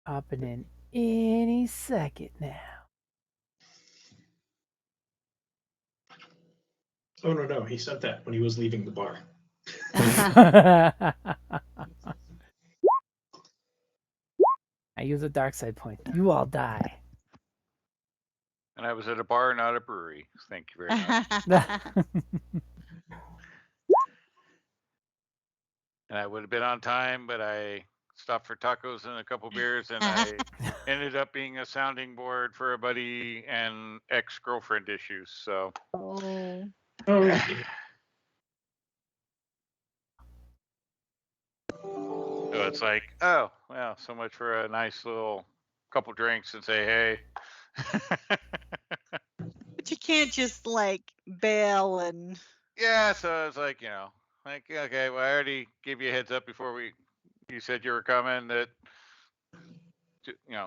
Happening any second now. Oh, no. He said that when he was leaving the bar. I use a dark side point. You all die. And I was at a bar, not a brewery. Thank you very much. And I would have been on time, but I stopped for tacos and a couple beers, and I ended up being a sounding board for a buddy and ex-girlfriend issues. So Oh. Oh, So it's like, oh, well, so much for a nice little couple drinks and say, hey. But you can't just like bail and. Yeah, so it's like, like, okay, well, I already gave you a heads up before you said you were coming that,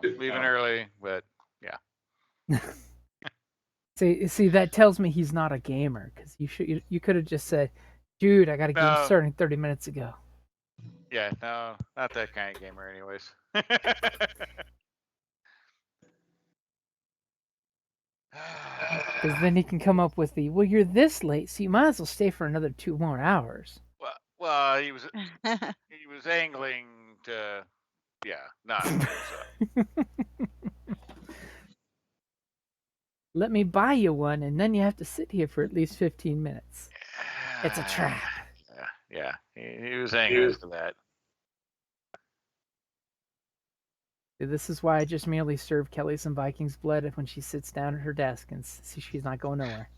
leaving early, but yeah. See, that tells me he's not a gamer, because you could have just said, dude, I got a game No. starting 30 minutes ago. Yeah, no, not that kind of gamer anyways. Because then he can come up with well, you're this late, so you might as well stay for another 2 more hours. Well, he was angling to, not. So. Let me buy you one, and then you have to sit here for at least 15 minutes. It's a trap. Yeah. He was angling to that. This is why I just merely serve Kelly some Vikings blood when she sits down at her desk and see she's not going nowhere.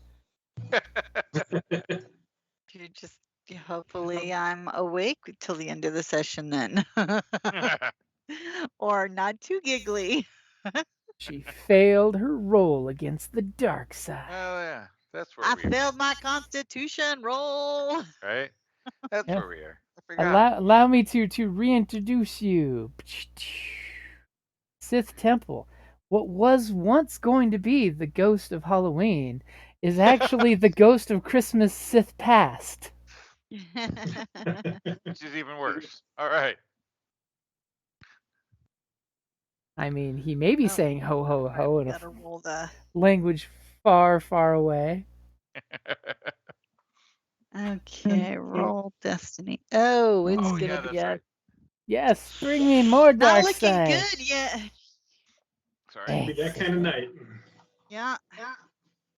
You just hopefully I'm awake till the end of the session then. Or not too giggly. She failed her roll against the dark side. Oh yeah, that's where I we failed my constitution roll. Right? That's Yeah. where we are. I forgot. Allow me to reintroduce you. Sith Temple. What was once going to be the ghost of Halloween is actually the ghost of Christmas Sith past. Which is even worse. All right. I mean, he may be saying ho ho ho in a roll the... language far, far away. Okay, roll destiny. Oh, it's gonna be right. Yes, bring me more dark not looking side. good yet. Sorry. Be that kind of night. Yeah.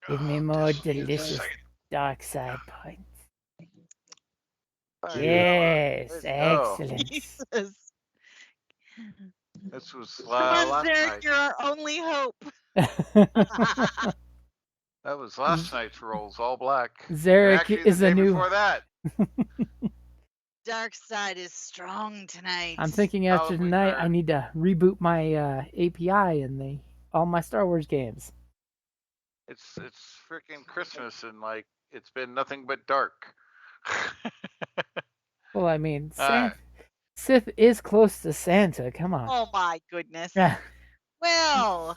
Give me more delicious dark side points. Yes, excellent. Jesus. This was Come on, last Zarek, night. you're our only hope. That was last night's rolls, all black. Zarek is a new. Before that. Dark side is strong tonight. I'm thinking after tonight, I need to reboot my API in all my Star Wars games. It's freaking Christmas and like it's been nothing but dark. Well, I mean, Sith is close to Santa. Come on. Oh my goodness. Well,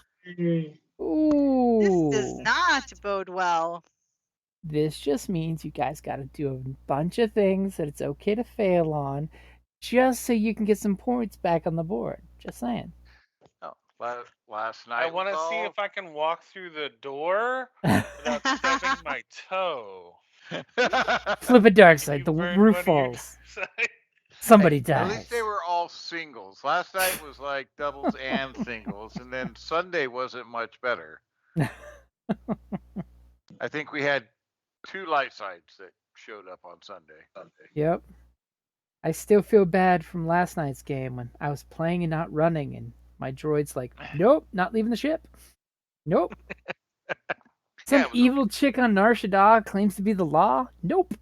ooh, this does not bode well. This just means you guys got to do a bunch of things that it's okay to fail on, just so you can get some points back on the board. Just saying. Oh, last night. I want to see if I can walk through the door without stubbing my toe. Flip a dark side. The roof falls. Somebody dies. At least they were all singles. Last night was like doubles and singles, and then Sunday wasn't much better. I think we had 2 light sides that showed up on Sunday. Yep. I still feel bad from last night's game when I was playing and not running, and my droid's like, nope, not leaving the ship. Nope. Some evil chick on Nar Shaddaa claims to be the law. Nope.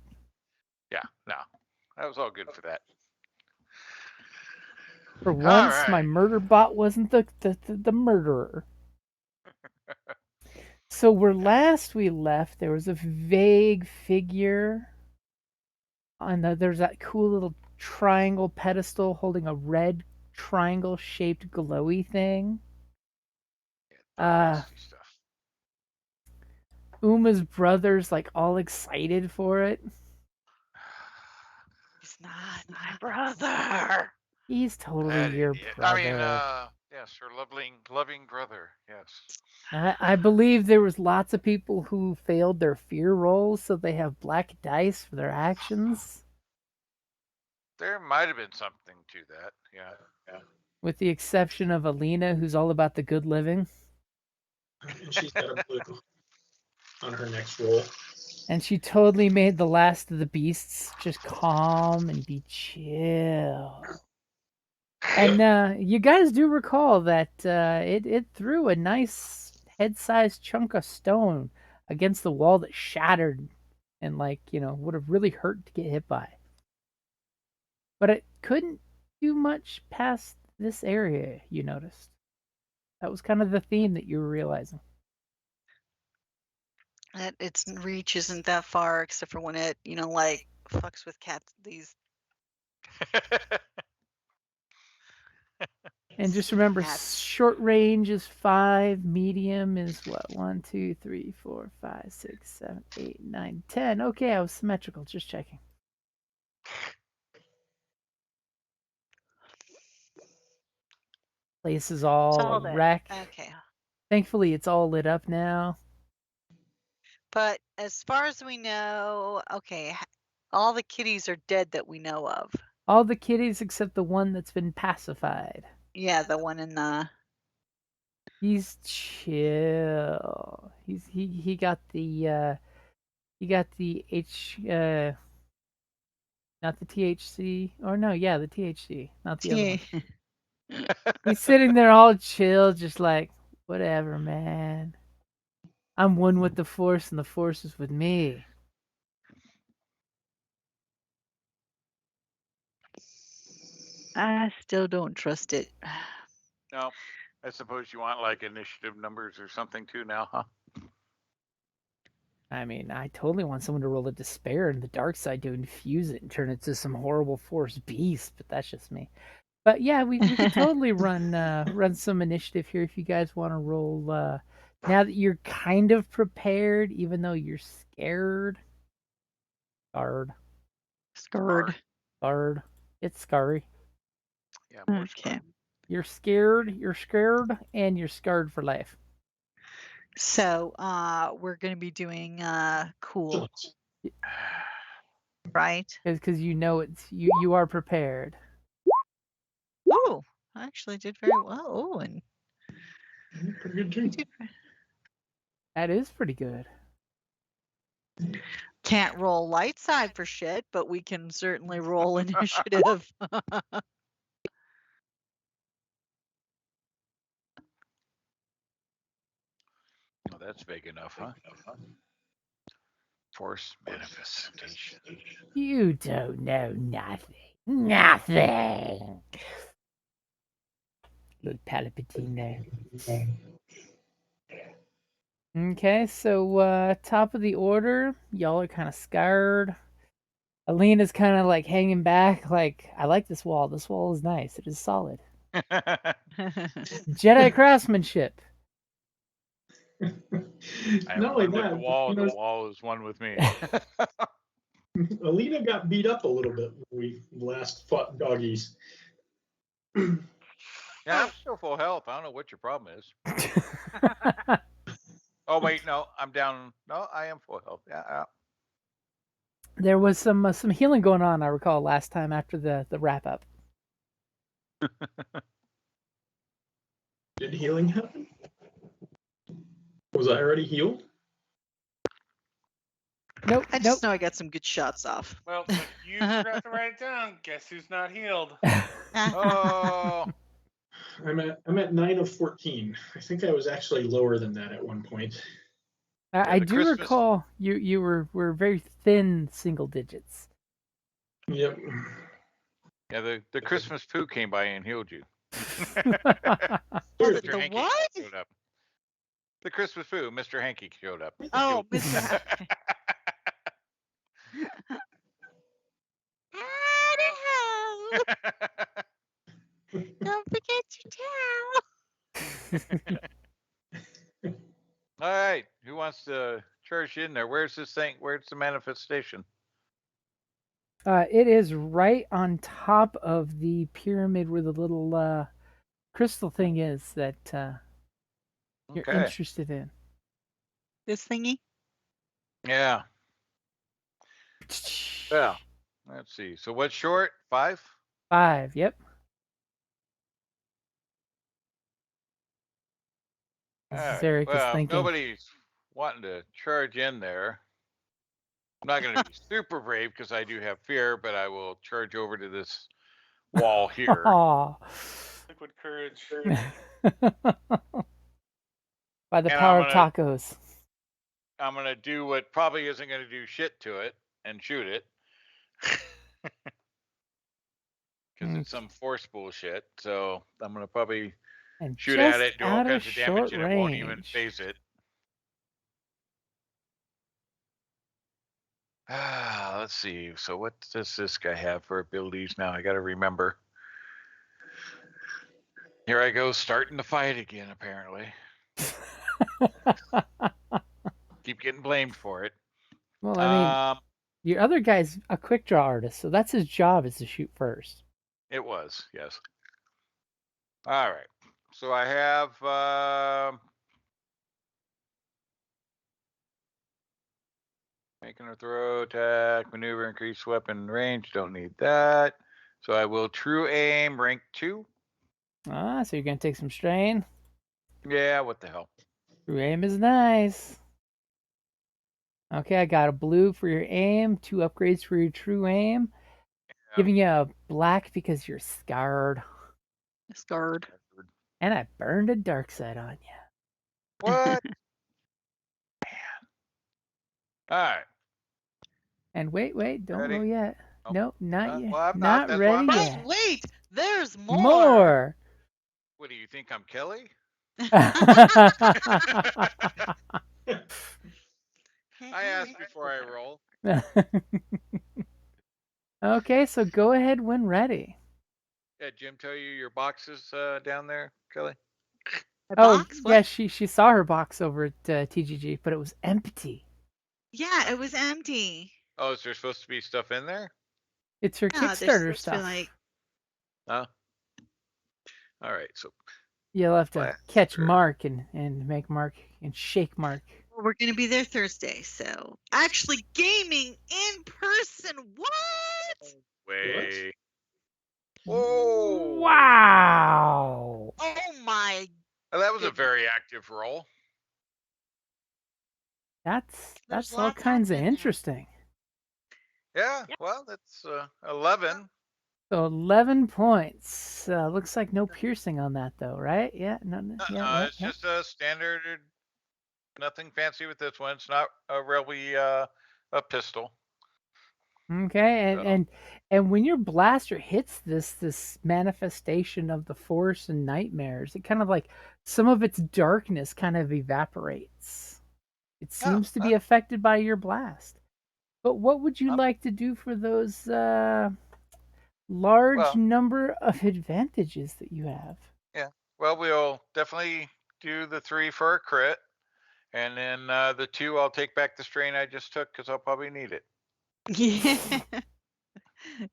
Yeah, no. That was all good for that. For once, my murder bot wasn't the murderer. So where last we left, there was a vague figure. There's that cool little triangle pedestal holding a red triangle-shaped glowy thing. Uma's brother's like all excited for it. He's not my brother. He's totally your brother. I mean, Yes, her loving brother. Yes. I believe there was lots of people who failed their fear rolls, so they have black dice for their actions. There might have been something to that. Yeah. With the exception of Alina, who's all about the good living. And she's got a blue on her next roll. And she totally made the last of the beasts just calm and be chill. And you guys do recall that it threw a nice head-sized chunk of stone against the wall that shattered and would have really hurt to get hit by. But it couldn't do much past this area, you noticed. That was kind of the theme that you were realizing. Its reach isn't that far, except for when it, like fucks with cats. These And just remember, cats. short range is 5, medium is what? 1, 2, 3, 4, 5, 6, 7, 8, 9, 10. Okay, I was symmetrical, just checking. Place is all a Solid. wreck. Okay. Thankfully, it's all lit up now. But as far as we know, okay, all the kitties are dead that we know of. All the kitties except the one that's been pacified. Yeah, the one in the. He's chill. He got the not the THC, or no, yeah, the THC, not the other one. He's sitting there all chill, just like, whatever, man. I'm one with the Force, and the Force is with me. I still don't trust it. No, I suppose you want like initiative numbers or something too now, huh? I mean, I totally want someone to roll a despair in the dark side to infuse it and turn it to some horrible Force beast, but that's just me. But yeah, we could totally run some initiative here if you guys want to roll. Now that you're kind of prepared, even though you're scared. Scarred. Scarred. It's scary. Yeah, more Okay. You're scared, and you're scarred for life. So we're gonna be doing cool, right? Because you know you are prepared. Oh, I actually did very well. Oh, and Pretty good we too. did. That is pretty good. Can't roll light side for shit, but we can certainly roll initiative. Oh, that's big enough, huh? Force manifestation. You don't know nothing. Nothing. Little Palpatine there. Okay, so top of the order, y'all are kind of scared. Alina's kind of like hanging back, like, I like this wall. This wall is nice. It is solid. Jedi craftsmanship. I Not am only one with that, the wall. you know, The wall is one with me. Alina got beat up a little bit when we last fought doggies. Yeah, I'm still full health. I don't know what your problem is. Oh wait, no, I'm down. No, I am full health. Yeah. There was some healing going on, I recall, last time after the wrap up. Did healing happen? Was I already healed? Nope. I just know I got some good shots off. Well, if you forgot to write it down, guess who's not healed? Oh, I'm at 9 of 14. I think I was actually lower than that at one point. I the do Christmas- recall you were very thin single digits. Yep. Yeah, the Christmas poo came by and healed you. The Hanky what? showed up. The Christmas poo, Mr. Hanky showed up. Oh, Mr. Happy. Don't forget your towel. All right, who wants to charge in there? Where's this thing? Where's the manifestation? It is right on top of the pyramid where the little crystal thing is that you're Okay. interested in? This thingy? Yeah. Well, let's see. So what's short? 5? 5. Yep. All This is right. Eric is Well, if thinking. nobody's wanting to charge in there, I'm not going to be super brave because I do have fear, but I will charge over to this wall here. Aw. Liquid courage. By the And power of tacos. I'm going to do what probably isn't going to do shit to it and shoot it. Because it's some force bullshit. So I'm going to probably And shoot just at it, do all out of kinds of damage, short and it won't even range. phase it. Let's see. So what does this guy have for abilities now? I got to remember. Here I go, starting the fight again, apparently. Keep getting blamed for it. Well, I mean, your other guy's a quick draw artist, so that's his job is to shoot first. It was, yes. All right. So I have making a throw, attack, maneuver, increase weapon range. Don't need that. So I will true aim, rank 2. So you're gonna take some strain. Yeah, what the hell? True aim is nice. Okay, I got a blue for your aim, 2 upgrades for your true aim. Yeah. Giving you a black because you're scarred. Scarred. And I burned a dark side on you. What? All right. And wait, don't Ready? roll yet. Nope. Nope, not yet. Well, I'm not That's why I'm ready not. yet. Wait, there's more. More. What do you think? I'm Kelly? I asked before I roll. Okay, so go ahead when ready. Yeah, Jim tell you your box is down there, Kelly? A Oh, box? yeah, What? she saw her box over at TGG, but it was empty. Yeah, it was empty. Oh, is there supposed to be stuff in there? It's her Yeah, there's Kickstarter supposed to be stuff. like Oh. All right, so You'll have to catch Blaster. Mark and make Mark and shake Mark. well, we're gonna be there Thursday, so actually gaming in person. What? way. Oh, Wow. Oh my! Well, that was a goodness. very active roll. That's There's all lots kinds of happening there. interesting. Yeah, well, that's 11. So 11 points. Looks like no piercing on that though, right? Yeah, no, yeah. It's just a standard, nothing fancy with this one. It's not really a pistol. Okay, So. and when your blaster hits this manifestation of the force and nightmares, it kind of like some of its darkness kind of evaporates. It seems to be affected by your blast. But what would you like to do for those large number of advantages that you have? Yeah, well, we'll definitely do the 3 for a crit, and then the 2 I'll take back the strain I just took because I'll probably need it. Yeah.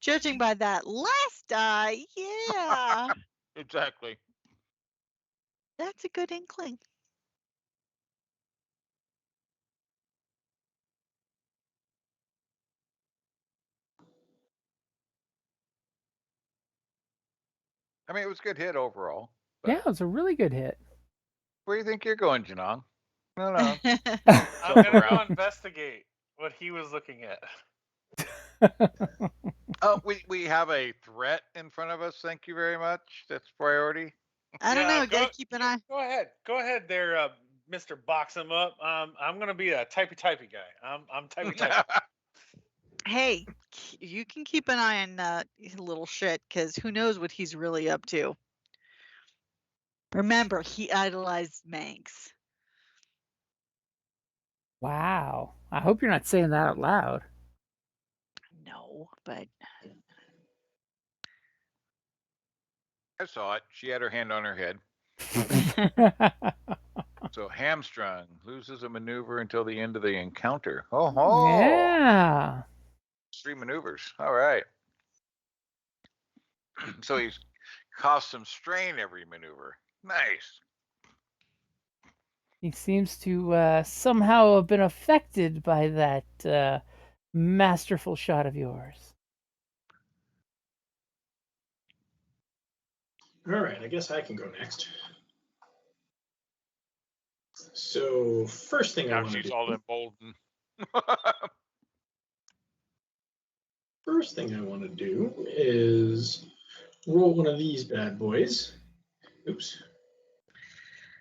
Judging by that last die, yeah. Exactly. That's a good inkling. I mean, it was a good hit overall. Yeah, it was a really good hit. Where do you think you're going, Janong? No. I'm gonna go investigate what he was looking at. Oh, we have a threat in front of us. Thank you very much. That's priority. I don't Yeah, know. Gotta keep an eye. Go ahead there, Mr. Box him up. I'm gonna be a typey guy. I'm typey. Hey, you can keep an eye on little shit, because who knows what he's really up to. Remember, he idolized Manx. Wow. I hope you're not saying that out loud. No, but I saw it. She had her hand on her head. So hamstrung, loses a maneuver until the end of the encounter. Oh, yeah. 3 maneuvers. All right. So he's cause some strain every maneuver. Nice. He seems to somehow have been affected by that masterful shot of yours. All right, I guess I can go next. So first thing I Now want to she's do. all emboldened. First thing I want to do is roll one of these bad boys. Oops.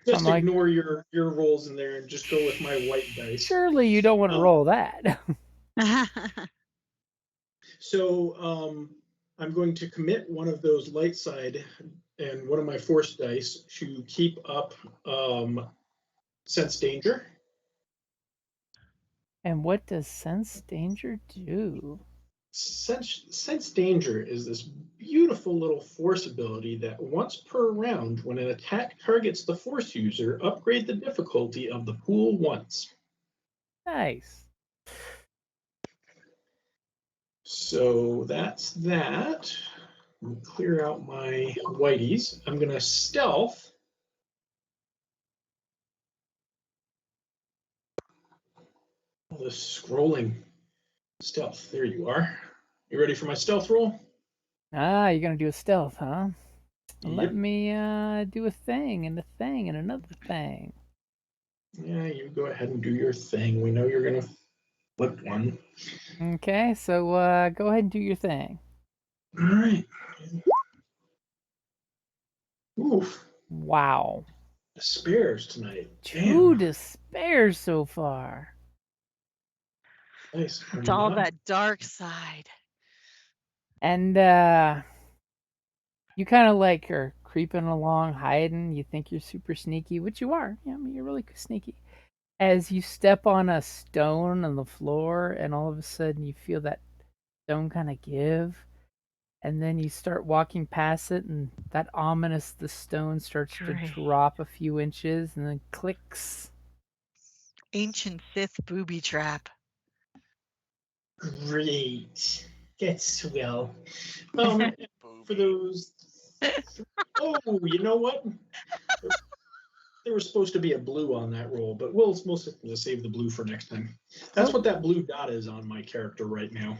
Just I'm like, ignore your rolls in there and just go with my white dice. surely you don't want to roll that. So I'm going to commit one of those light side and one of my force dice to keep up sense danger. And what does sense danger do? Sense danger is this beautiful little force ability that once per round, when an attack targets the force user, upgrade the difficulty of the pool once. Nice. So that's that. Clear out my whiteys. I'm going to stealth. All this scrolling stealth. There you are. You ready for my stealth roll? Ah, you're gonna do a stealth, huh? Let Yep. me do a thing and a thing and another thing. Yeah, you go ahead and do your thing. We know you're going to flip one. Okay, so go ahead and do your thing. All right. Oof. Wow. Despairs tonight. 2 Damn. despairs so far. Nice. It's all that dark side. And you kind of like are creeping along, hiding. You think you're super sneaky, which you are. Yeah, I mean, you're really sneaky. As you step on a stone on the floor, and all of a sudden you feel that stone kind of give, and then you start walking past it, and the stone starts to Great. drop a few inches, and then clicks. Ancient Sith booby trap. Great. That's swell. For those. Oh, you know what? There was supposed to be a blue on that roll, but we'll save the blue for next time. That's what that blue dot is on my character right now.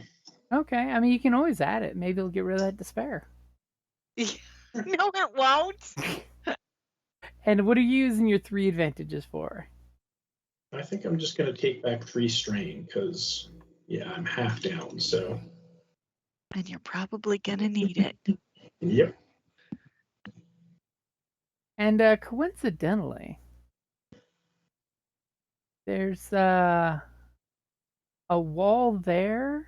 Okay, I mean, you can always add it. Maybe it'll get rid of that despair. No, it won't. And what are you using your 3 advantages for? I think I'm just going to take back 3 strain because, yeah, I'm half down. So. And you're probably going to need it. Yep. And coincidentally, there's a wall there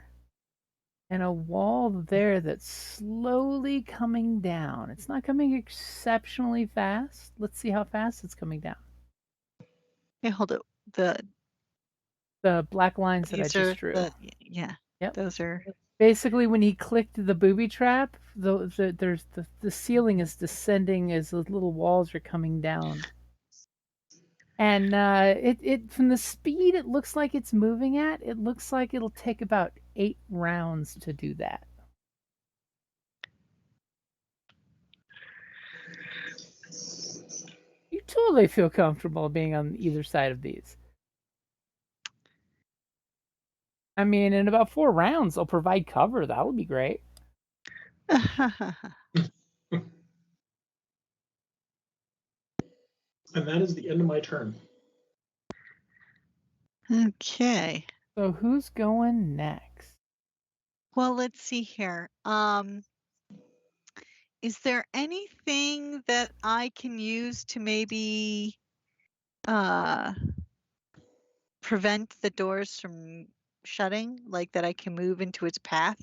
and a wall there that's slowly coming down. It's not coming exceptionally fast. Let's see how fast it's coming down. Hey, hold it. The black lines that I These just are drew. yeah. Yep. Those are Basically, when he clicked the booby trap, the ceiling is descending as the little walls are coming down. And it from the speed it looks like it's moving at, it looks like it'll take about 8 rounds to do that. You totally feel comfortable being on either side of these. I mean, in about 4 rounds, they'll provide cover. That would be great. And that is the end of my turn. Okay. So who's going next? Well, let's see here. Is there anything that I can use to maybe prevent the doors from shutting, like that I can move into its path?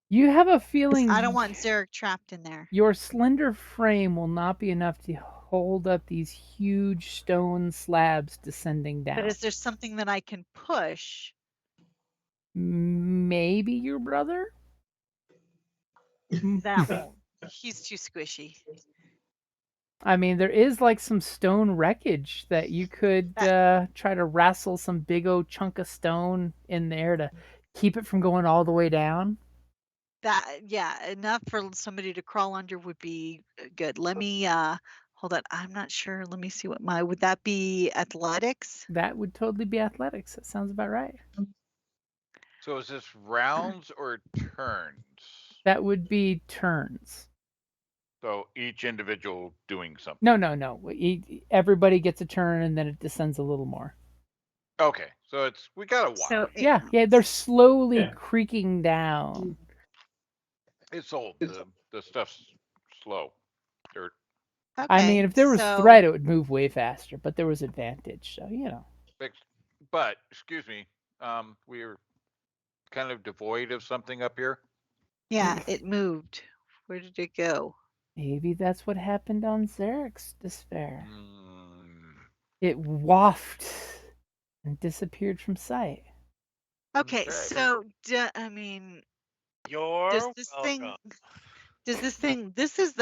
You have a 'Cause feeling I don't want Zarek trapped in there. your slender frame will not be enough to hold up these huge stone slabs descending down. But is there something that I can push? Maybe your brother? That won't. He's too squishy. I mean, there is like some stone wreckage that you could try to wrestle some big old chunk of stone in there to keep it from going all the way down. enough for somebody to crawl under would be good. Let me hold on. I'm not sure. Let me see what would that be athletics? That would totally be athletics. That sounds about right. So is this rounds or turns? That would be turns. So each individual doing something. No. Everybody gets a turn, and then it descends a little more. Okay, so we got a while. So Yeah, they're slowly Yeah. creaking down. It's old. The stuff's slow. Dirt. okay. I mean, if there was threat, it would move way faster, but there was advantage, so But excuse me, we're kind of devoid of something up here. Yeah, it moved. Where did it go? Maybe that's what happened on Zarek's despair. Mm, It wafted and disappeared from sight. Okay, Okay. so I mean, You're does this welcome. thing this is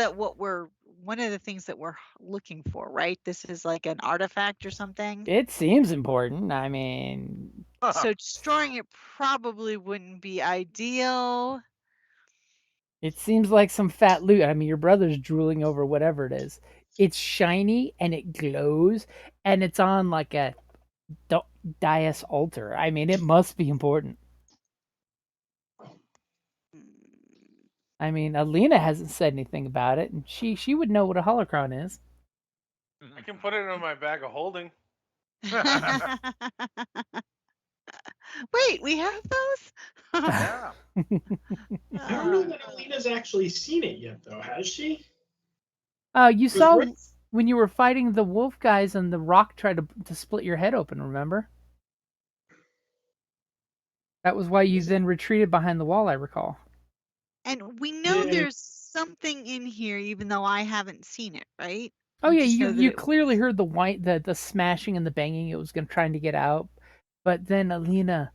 one of the things that we're looking for, right? This is like an artifact or something. It seems important. I mean, So destroying it probably wouldn't be ideal. it seems like some fat loot. I mean, your brother's drooling over whatever it is. It's shiny and it glows, and it's on like a dais altar. I mean, it must be important. I mean, Alina hasn't said anything about it, and she would know what a holocron is. I can put it in my bag of holding. Wait, we have those? Yeah. I don't know that Alina's actually seen it yet, though, has she? You saw when you were fighting the wolf guys and the rock tried to split your head open, remember? That was why you then retreated behind the wall, I recall. And we know Yeah. there's something in here, even though I haven't seen it, right? Oh We yeah, just know that you clearly heard the smashing and the banging. It was trying to get out, but then Alina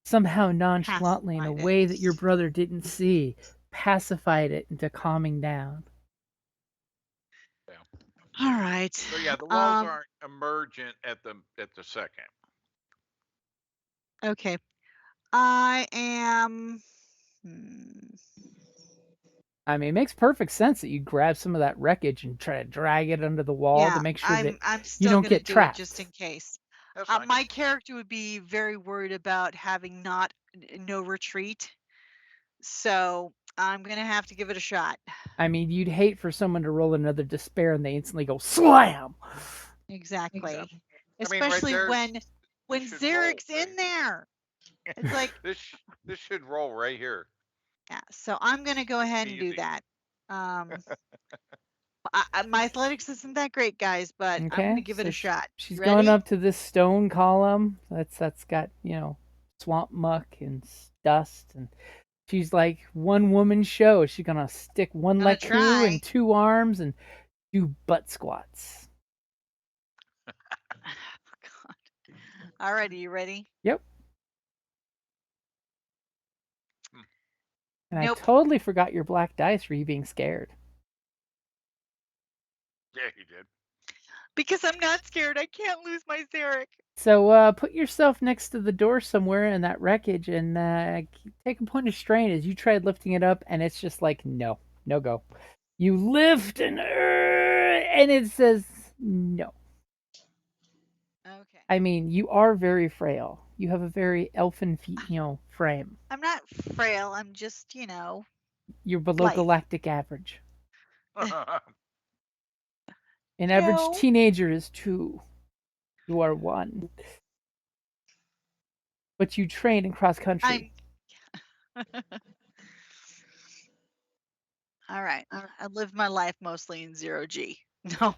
somehow nonchalantly, in a Pacified way it. that your brother didn't see, pacified it into calming down. All right. So yeah, the walls aren't emergent at the second. Okay. I am. I mean, it makes perfect sense that you grab some of that wreckage and try to drag it under the wall to make sure that I'm you still don't gonna get do trapped. it just in case. That's fine. My character would be very worried about having no retreat, so I'm gonna have to give it a shot. I mean, you'd hate for someone to roll another despair and they instantly go slam. Exactly. I mean, right Especially there, when should Zarek's roll, in right? there. It's like this should roll right here. yeah. So I'm gonna go ahead and do Easy. that. My athletics isn't that great, guys, but I'm gonna give it a shot. She's Ready? going up to this stone column that's got swamp muck and dust, and she's like one woman show. She's gonna stick one leg through and 2 arms and do butt squats. God. All right, are you ready? Yep. And Nope. I totally forgot your black dice for you being scared. Yeah, you did. Because I'm not scared. I can't lose my Zarek. So put yourself next to the door somewhere in that wreckage and take a point of strain as you try lifting it up, and it's just like no go. You lift and it says no. Okay. I mean, you are very frail. You have a very elfin frame. I'm not frail. I'm just, You're below life. galactic average. An average teenager is 2. You are 1. But you train in cross country. All right. I lived my life mostly in 0G. No.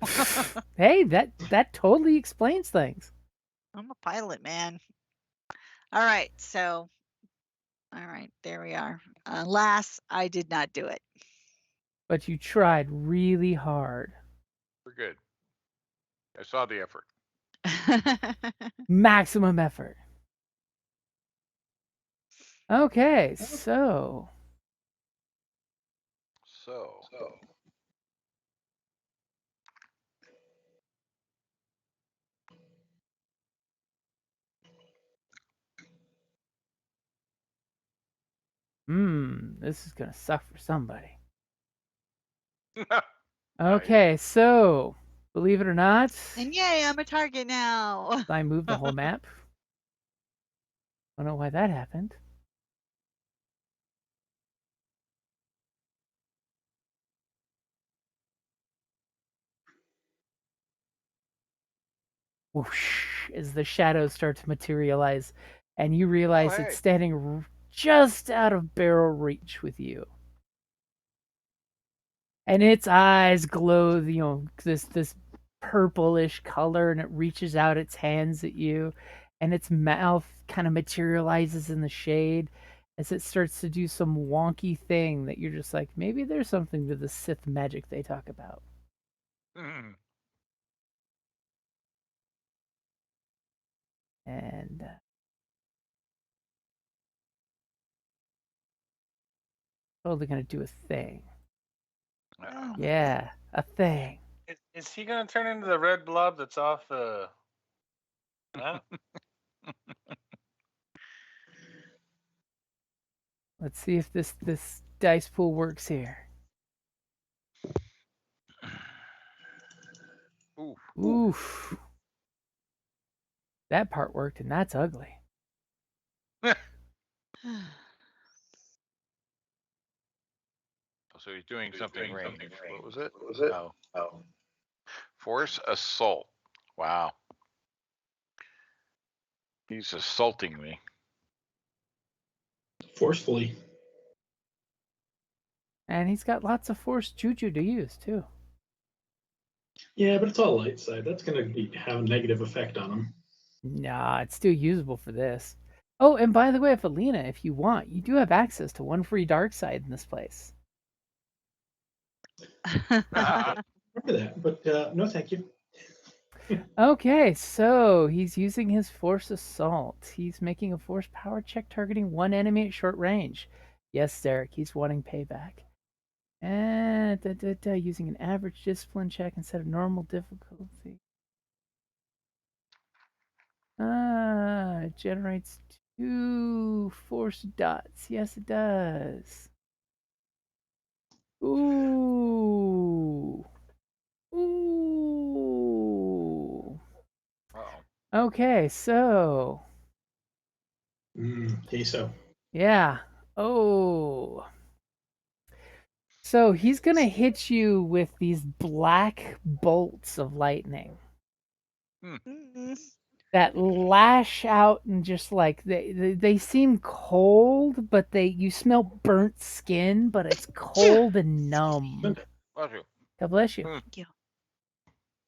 Hey, that totally explains things. I'm a pilot, man. All right. So, all right. There we are. Alas, I did not do it. But you tried really hard. We're good. I saw the effort. Maximum effort. Okay, so. This is gonna suck for somebody. Nice. Okay, so believe it or not, And yay, I'm a target now. I moved the whole map. I don't know why that happened. Whoosh, as the shadows start to materialize, and you realize hey. it's standing just out of barrel reach with you. And its eyes glow, this purplish color, and it reaches out its hands at you, and its mouth kind of materializes in the shade as it starts to do some wonky thing that you're just like, maybe there's something to the Sith magic they talk about. Hmm. And totally gonna do a thing. Uh-oh. Yeah, a thing. Is he gonna turn into the red blob that's off the? Huh? Let's see if this dice pool works here. Oof. Oof. That part worked, and that's ugly. So he's doing something range. What was it? Oh. Force assault. Wow. He's assaulting me. Forcefully. And he's got lots of force juju to use, too. Yeah, but it's all light side. That's going to have a negative effect on him. Nah, it's still usable for this. Oh, and by the way, Felina, if you want, you do have access to one free dark side in this place. Remember that, but no, thank you. Okay, so he's using his force assault. He's making a force power check targeting one enemy at short range. Yes, Derek, he's wanting payback. And using an average discipline check instead of normal difficulty. It generates 2 force dots. Yes, it does. Ooh. Ooh. Uh-oh. Okay, so. Queso. Yeah. Oh. So he's going to hit you with these black bolts of lightning that lash out and just like they seem cold, but you smell burnt skin, but it's cold and numb. Bless you. God bless you. Thank you.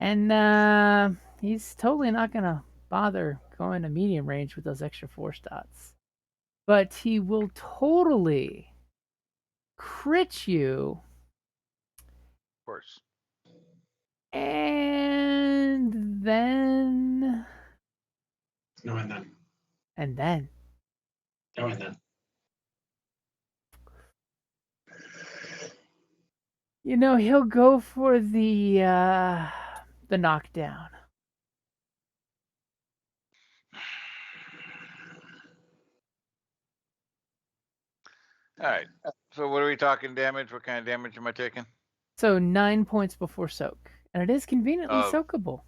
And he's totally not gonna bother going to medium range with those extra force dots, but he will totally crit you. Of course. And then. No, and then. And then. No, and then. You know, he'll go for the knockdown. All right. So what are we talking damage? What kind of damage am I taking? So 9 points before soak. And it is conveniently soakable.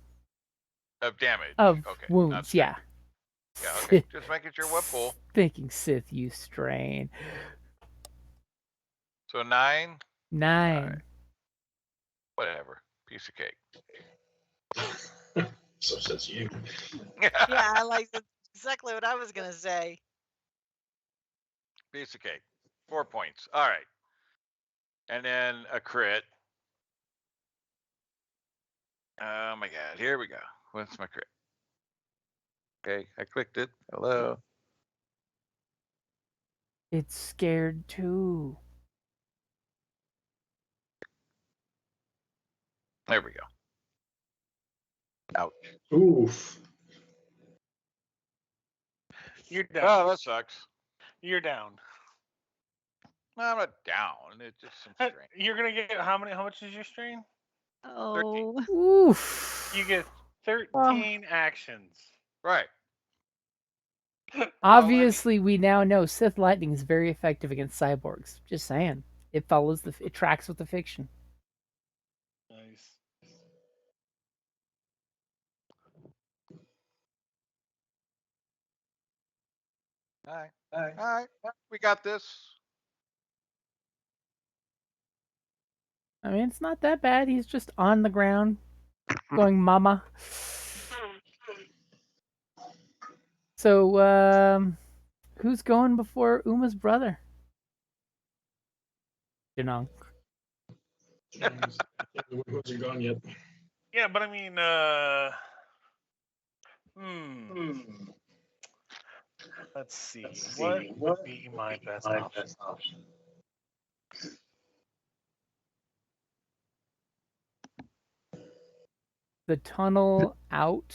Of damage. Of okay. wounds, yeah. Yeah, okay. Just making sure what pool. Thinking Sith, you strain. So 9? 9. Right. Whatever. Piece of cake. So says you. Yeah, like that's exactly what I was gonna say. Piece of cake. 4 points. All right. And then a crit. Oh my god. Here we go. What's my crit? Okay, I clicked it. Hello. It's scared too. There we go. Ouch. Oof. You're down. Oh, that sucks. You're down. No, I'm not down. It's just some strain. You're gonna get how many? How much is your strain? Oh. Oof. You get 13 actions. Right. Obviously, we now know Sith lightning is very effective against cyborgs. Just saying, it tracks with the fiction. Nice. All right, we got this. I mean, it's not that bad. He's just on the ground, going "Mama." So, who's going before Uma's brother? Janong. The wasn't gone yet. Yeah, but I mean, let's see. What would be my best option? The tunnel out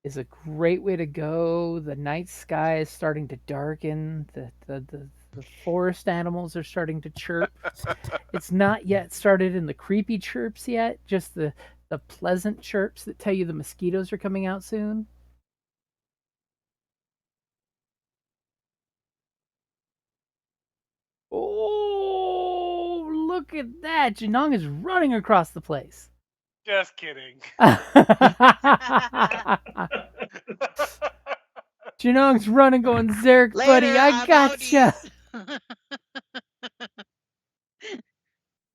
is a great way to go. The night sky is starting to darken. The forest animals are starting to chirp. It's not yet started in the creepy chirps yet, just the pleasant chirps that tell you the mosquitoes are coming out soon. Oh, look at that. Janong is running across the place. Just kidding. Janong's running, going, Zarek, Later, buddy, I I'm gotcha. outies.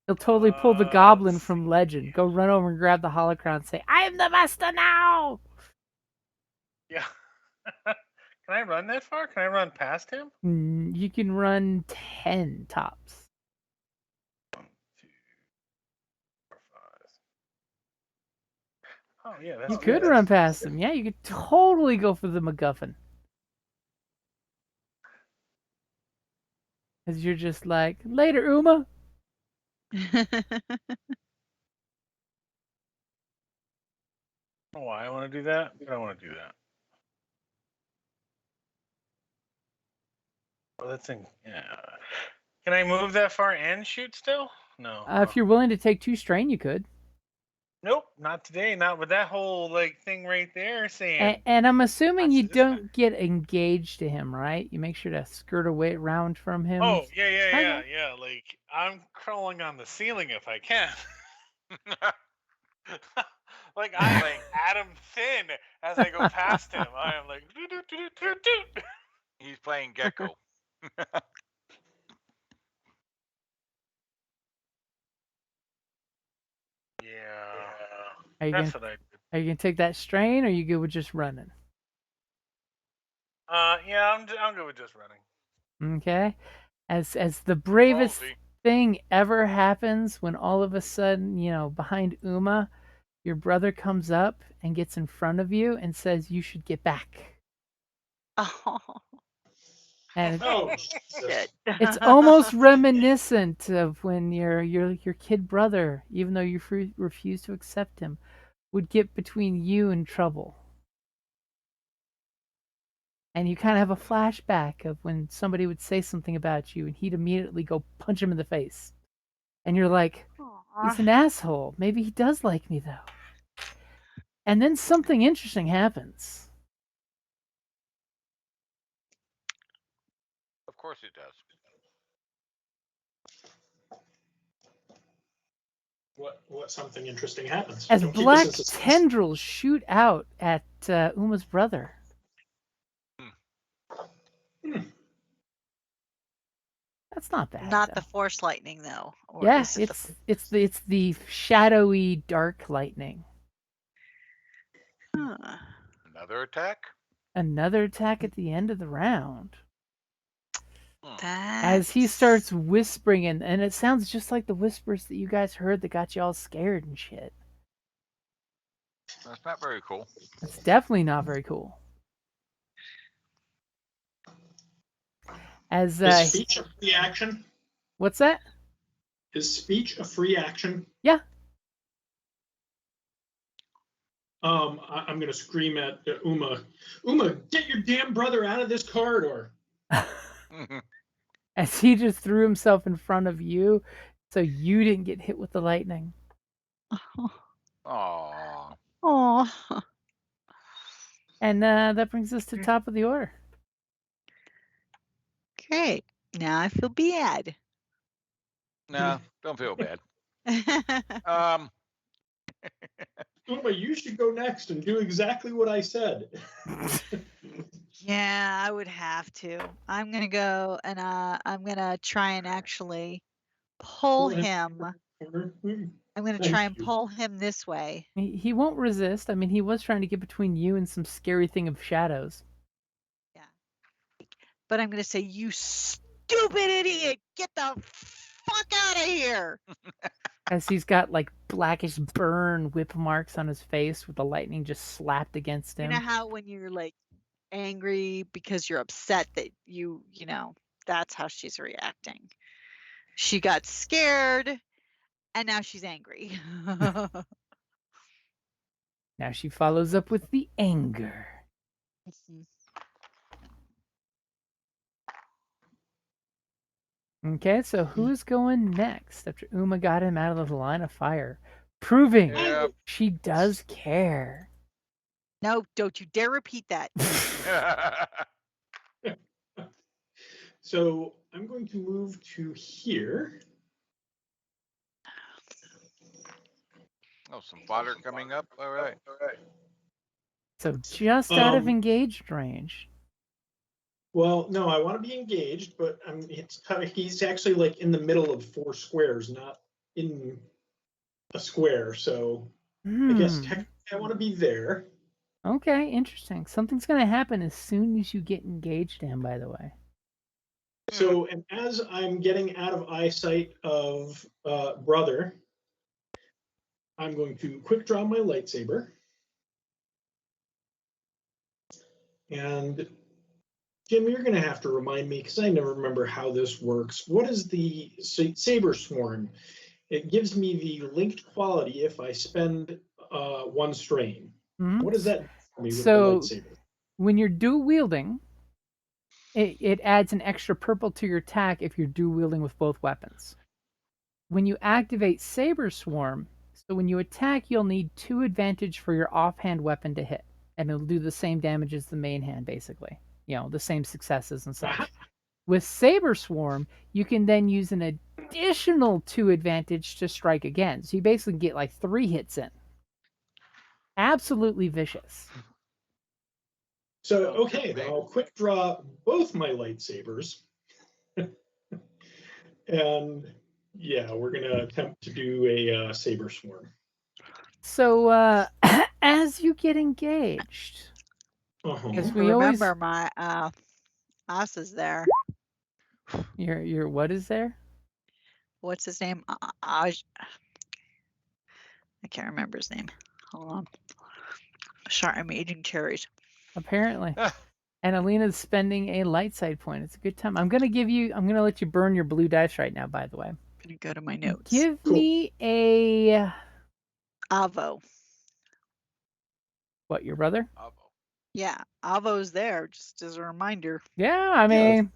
He'll totally pull the goblin let's from see. Legend. Go run over and grab the holocron and say, I am the master now. Yeah. Can I run that far? Can I run past him? You can run 10 tops. 1, 2, 4, 5. Oh yeah, that's You could run past him. Yeah, you could totally go for the MacGuffin. Because you're just like, later, Uma. Oh, I want to do that, but I want to do that. Oh, that thing. Yeah. Can I move that far and shoot still? No. If you're willing to take 2 strain, you could. Nope, not today. Not with that whole thing right there saying. And I'm assuming you That's this don't get engaged to him, right? You make sure to skirt away around from him. Oh yeah. Okay. Like I'm crawling on the ceiling if I can. Like I am Adam Thin as I go past him. I am like. He's playing Gecko. Yeah. That's what I did. Are you gonna take that strain, or are you good with just running? Yeah, I'm good with just running. Okay. As the bravest Ballsy. thing ever happens when all of a sudden, behind Uma, your brother comes up and gets in front of you and says you should get back. Oh, And Oh, shit. it's almost reminiscent of when your kid brother, even though you refuse to accept him, would get between you and trouble. And you kind of have a flashback of when somebody would say something about you and he'd immediately go punch him in the face. And you're like, he's an asshole. Maybe he does like me, though. And then something interesting happens. Of course it does. what something interesting happens? As Don't keep us black in suspense. tendrils shoot out at Uma's brother. That's not bad. Not though. the force lightning, though. Or Yeah, is it it's the shadowy dark lightning. Huh. Another attack? Another attack at the end of the round. As he That's- starts whispering, and it sounds just like the whispers that you guys heard that got you all scared and shit. That's not very cool. It's definitely not very cool. As Is speech a free action? what's that? Is speech a free action? Yeah. I'm gonna scream at Uma. Uma, get your damn brother out of this corridor. As he just threw himself in front of you, so you didn't get hit with the lightning. Aww. Oh. And that brings us to top of the order. Okay, now I feel bad. No, don't feel bad. Um, Uma, you should go next and do exactly what I said. Yeah, I would have to. I'm gonna go and I'm gonna try and actually pull Go ahead. him. I'm gonna Thank try and you. pull him this way. He won't resist. I mean, he was trying to get between you and some scary thing of shadows. Yeah. But I'm gonna say, you stupid idiot, get the fuck out of here. As he's got like blackish burn whip marks on his face with the lightning just slapped against You him. know how when you're like angry because you're upset that you know, that's how she's reacting. She got scared and now she's angry. Now she follows up with the anger. Okay, so who's going next after Uma got him out of the line of fire? Proving Yep. she does care. No, don't you dare repeat that. So I'm going to move to here. Oh, some fodder coming up. All right. So just out of engaged range. Well, no, I want to be engaged, but he's actually like in the middle of 4 squares, not in a square. So I guess technically I want to be there. Okay, interesting. Something's going to happen as soon as you get engaged to him, by the way. So, and as I'm getting out of eyesight of brother, I'm going to quick draw my lightsaber. And Jim, you're going to have to remind me because I never remember how this works. What is the saber sworn? It gives me the linked quality if I spend 1 strain. What does that do for me with the lightsaber? When you're dual wielding, it adds an extra purple to your attack if you're dual wielding with both weapons. When you activate Saber Swarm, so when you attack, you'll need 2 advantage for your offhand weapon to hit, and it'll do the same damage as the main hand, basically. You know, the same successes and such. With Saber Swarm, you can then use an additional 2 advantage to strike again. So you basically get like 3 hits in. Absolutely vicious. So, okay, then I'll quick draw both my lightsabers. And yeah, we're going to attempt to do a saber swarm. So, as you get engaged, because we remember always my Oz is there. your what is there? What's his name? I can't remember his name. Hold on. Sorry, I'm eating cherries. Apparently. And Alina's spending a light side point. It's a good time. I'm gonna let you burn your blue dice right now, by the way. I'm gonna go to my notes. Give me a Avo. What, your brother? Yeah, Avo's there, just as a reminder. Yeah, I mean,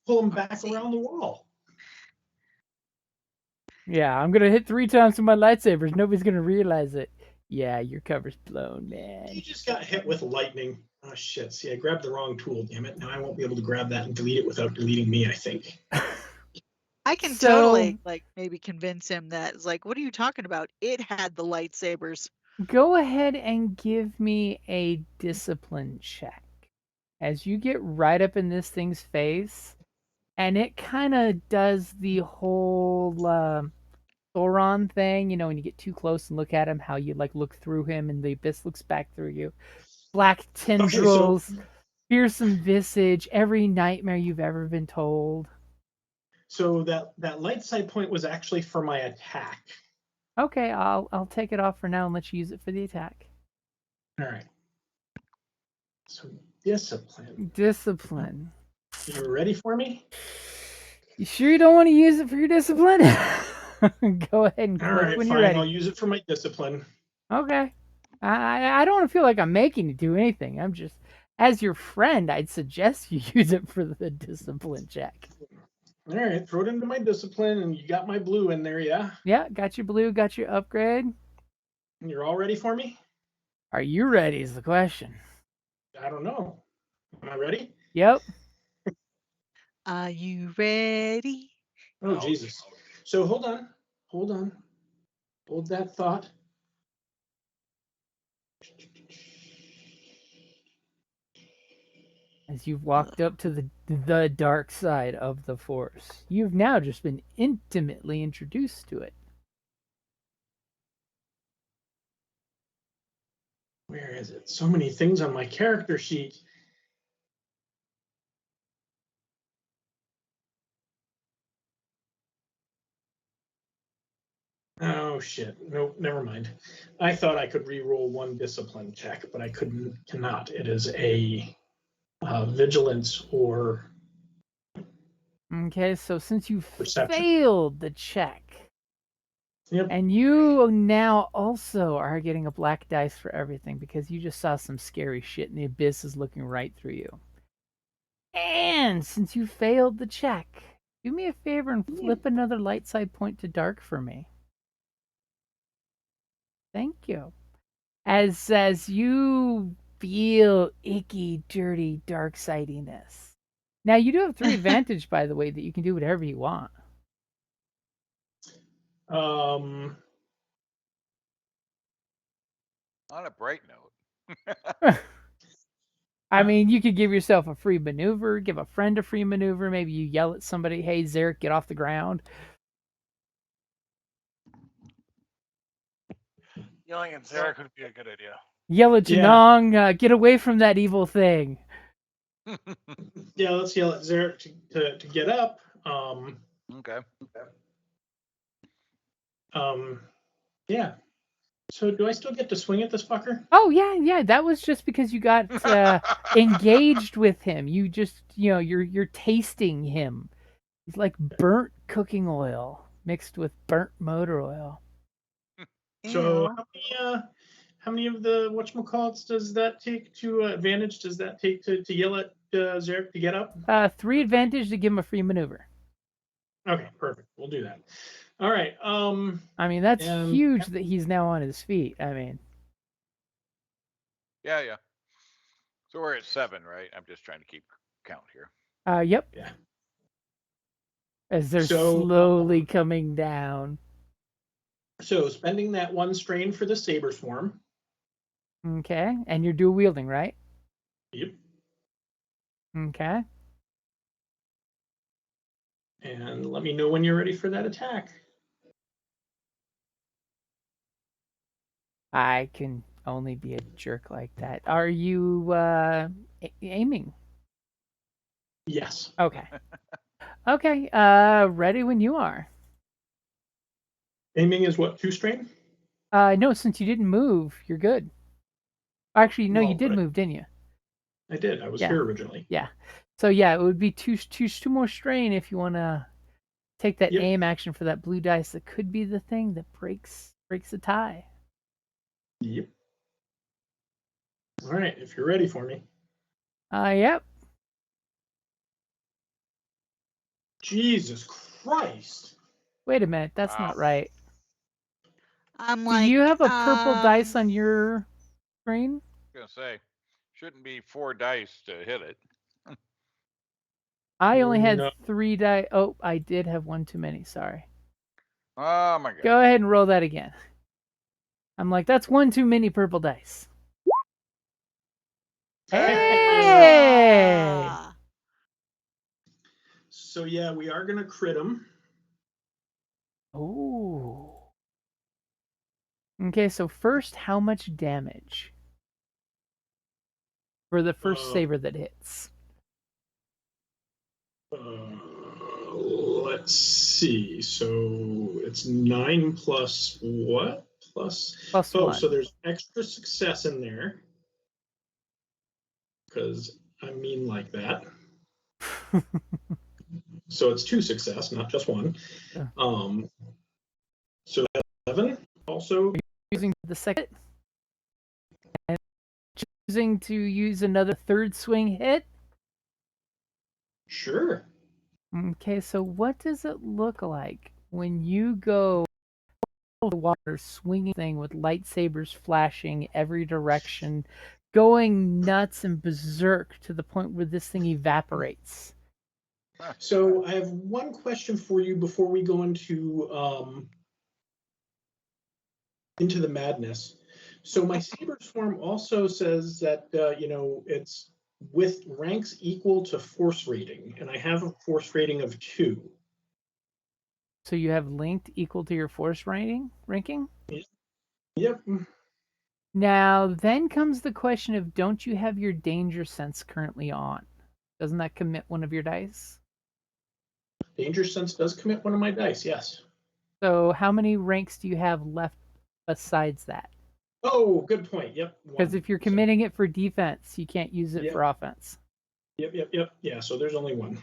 pull him back around the wall. Yeah, I'm gonna hit 3 times with my lightsabers. Nobody's gonna realize it. Yeah, your cover's blown, man. You just got hit with lightning. Oh shit! See, I grabbed the wrong tool. Damn it! Now I won't be able to grab that and delete it without deleting me. I think. I can totally like maybe convince him that it's like, what are you talking about? It had the lightsabers. Go ahead and give me a discipline check. As you get right up in this thing's face, and it kind of does the whole Thoron thing, you know, when you get too close and look at him, how you like look through him and the abyss looks back through you. Black tendrils, fearsome visage, every nightmare you've ever been told. So that light side point was actually for my attack. Okay, I'll take it off for now and let you use it for the attack. All right. So discipline. Discipline. You ready for me? You sure you don't want to use it for your discipline? Go ahead and click All right, when fine. you're ready. I'll use it for my discipline. Okay. I don't want to feel like I'm making you do anything. I'm just, as your friend, I'd suggest you use it for the discipline check. All right, throw it into my discipline, and you got my blue in there, yeah? Yeah, got your blue, got your upgrade. And you're all ready for me? Are you ready is the question. I don't know. Am I ready? Yep. Are you ready? Oh, No. Jesus. So hold on. Hold that thought. As you've walked up to the dark side of the Force, you've now just been intimately introduced to it. Where is it? So many things on my character sheet. Oh shit. Nope, never mind. I thought I could re-roll one discipline check, but I cannot. It is a vigilance or Okay, so since you perception. failed the check, Yep. and you now also are getting a black dice for everything because you just saw some scary shit and the abyss is looking right through you. And since you failed the check, do me a favor and flip another light side point to dark for me. Thank you. As you feel icky, dirty, dark sidiness. Now you do have 3 advantage, by the way, that you can do whatever you want. Um, On a bright note. I mean, you could give yourself a free maneuver, give a friend a free maneuver. Maybe you yell at somebody, "Hey, Zarek, get off the ground." Yelling at Zarek would be a good idea. Yell at Yeah. Janong, get away from that evil thing. Yeah, let's yell at Zarek to get up. Okay. Yeah. So do I still get to swing at this fucker? Oh yeah. That was just because you got engaged with him. You just, you're tasting him. He's like burnt cooking oil mixed with burnt motor oil. So Ew. how many of the whatchamacallits does that take to advantage? Does that take to yell at Zarek to get up? 3 advantage to give him a free maneuver. Okay, perfect. We'll do that. All right. I mean, that's and huge that he's now on his feet. I mean, Yeah. So we're at 7, right? I'm just trying to keep count here. yep. Yeah. As they're So, slowly coming down. So spending that 1 strain for the saber swarm. Okay, and you're dual wielding, right? Yep. Okay. And let me know when you're ready for that attack. I can only be a jerk like that. Are you aiming? Yes. Okay. Okay, ready when you are. Aiming is what, 2 strain? No, since you didn't move, you're good. Actually, no, you Well, did move, didn't you? I did. I was Yeah. here originally. Yeah. So yeah, it would be two more strain if you want to take that Yep. aim action for that blue dice. That could be the thing that breaks the tie. Yep. All right, if you're ready for me. Yep. Jesus Christ. Wait a minute, that's Wow. not right. I'm Do like, you have a purple dice on your screen? I was gonna say, shouldn't be 4 dice to hit it. I only had No. 3 die. Oh, I did have 1 too many. Sorry. Oh my god. Go ahead and roll that again. I'm like, that's 1 too many purple dice. Hey! ah. So yeah, we are gonna crit him. Ooh. Okay, so first, how much damage for the first saber that hits? Let's see. So it's 9 plus what? Plus +1. So there's extra success in there. Because I mean like that. So it's 2 success, not just 1. Yeah. So 11 also. Using the second and choosing to use another third swing hit. Sure. Okay, so what does it look like when you go the water swinging thing with lightsabers flashing every direction, going nuts and berserk to the point where this thing evaporates? So I have one question for you before we go into the madness. So my Saber Swarm also says that it's with ranks equal to force rating, and I have a force rating of 2. So you have linked equal to your force ranking? Yep. Now, then comes the question of, don't you have your danger sense currently on? Doesn't that commit one of your dice? Danger sense does commit one of my dice, yes. So how many ranks do you have left besides that? Oh, good point. Yep. Because if you're committing it for defense, you can't use it for offense. Yep. Yeah, so there's only 1.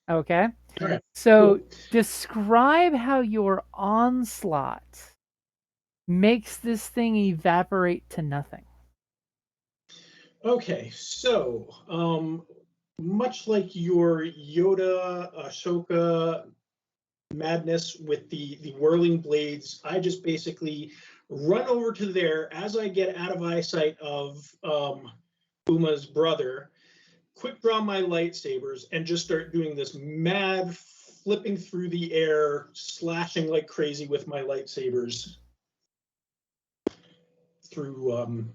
Okay. All right. So Cool. describe how your onslaught makes this thing evaporate to nothing. Okay, so much like your Yoda, Ashoka madness with the whirling blades, I just basically run over to there as I get out of eyesight of Uma's brother, quick draw my lightsabers, and just start doing this mad flipping through the air, slashing like crazy with my lightsabers through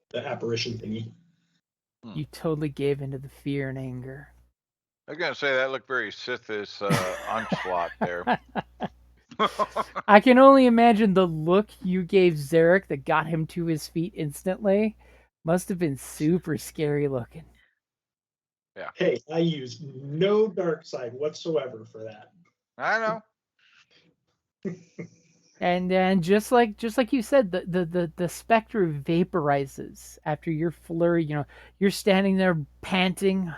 the apparition thingy. You totally gave into the fear and anger. I was gonna say that looked very Sithish onslaught there. I can only imagine the look you gave Zarek that got him to his feet instantly. Must have been super scary looking. Yeah. Hey, I used no dark side whatsoever for that. I know. And just like you said, the specter vaporizes after your flurry. You're standing there panting,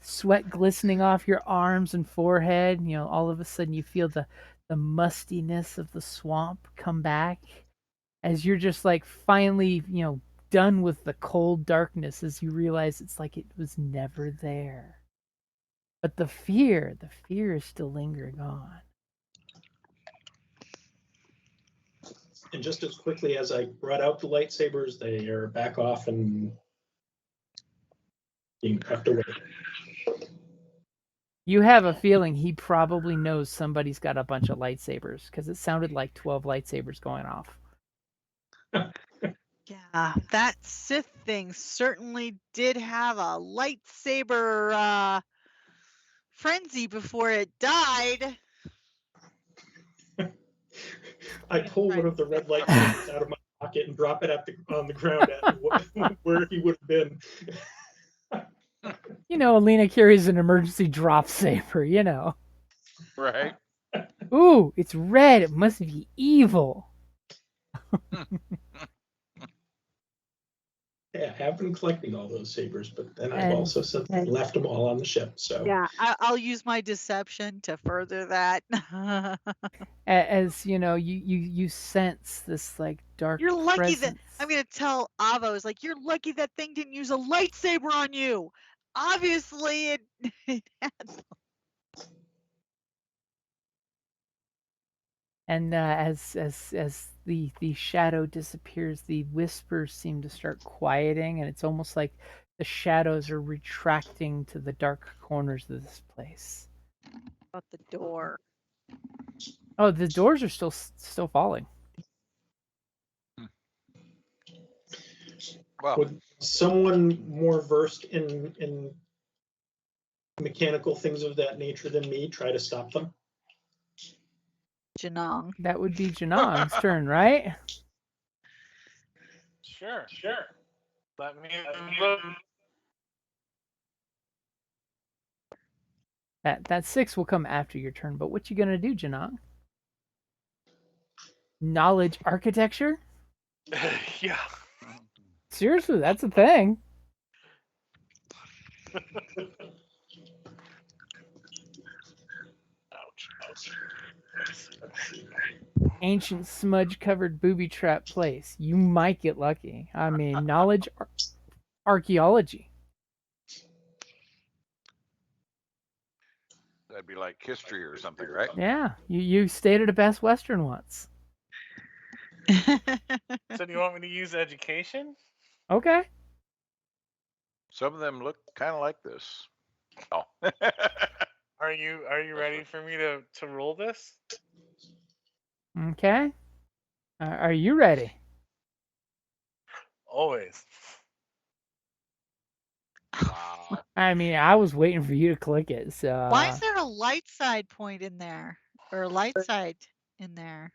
sweat glistening off your arms and forehead. All of a sudden you feel the mustiness of the swamp come back as you're just like finally, done with the cold darkness, as you realize it's like it was never there. But the fear is still lingering on. And just as quickly as I brought out the lightsabers, they are back off and being tucked away. You have a feeling he probably knows somebody's got a bunch of lightsabers, because it sounded like 12 lightsabers going off. Yeah, that Sith thing certainly did have a lightsaber frenzy before it died. I pull one of the red lightsabers out of my pocket and drop it on the ground at where he would have been. Alina carries an emergency drop saber, Right. Ooh, it's red. It must be evil. Yeah, I have been collecting all those sabers, but then I've also left them all on the ship. So yeah, I'll use my deception to further that. As you sense this like dark. You're lucky presence. that I'm gonna tell Avos, like, you're lucky that thing didn't use a lightsaber on you. Obviously, it had. And as the shadow disappears, the whispers seem to start quieting, and it's almost like the shadows are retracting to the dark corners of this place. About the door. Oh, the doors are still falling. Well, would someone more versed in mechanical things of that nature than me try to stop them? Janong. That would be Janong's turn, right? Sure. Let me look. That 6 will come after your turn, but what you gonna do, Janong? Knowledge architecture? Yeah. Seriously, that's a thing. Ouch. Ancient smudge-covered booby-trap place. You might get lucky. I mean, knowledge archaeology. that'd be like history or something, right? Yeah, you stayed at a Best Western once. So do you want me to use education? Okay. Some of them look kind of like this. Oh. Are you ready for me to roll this? Okay. Are you ready? Always. Wow. I mean, I was waiting for you to click it. So Why is there a light side point in there? Or a light side in there?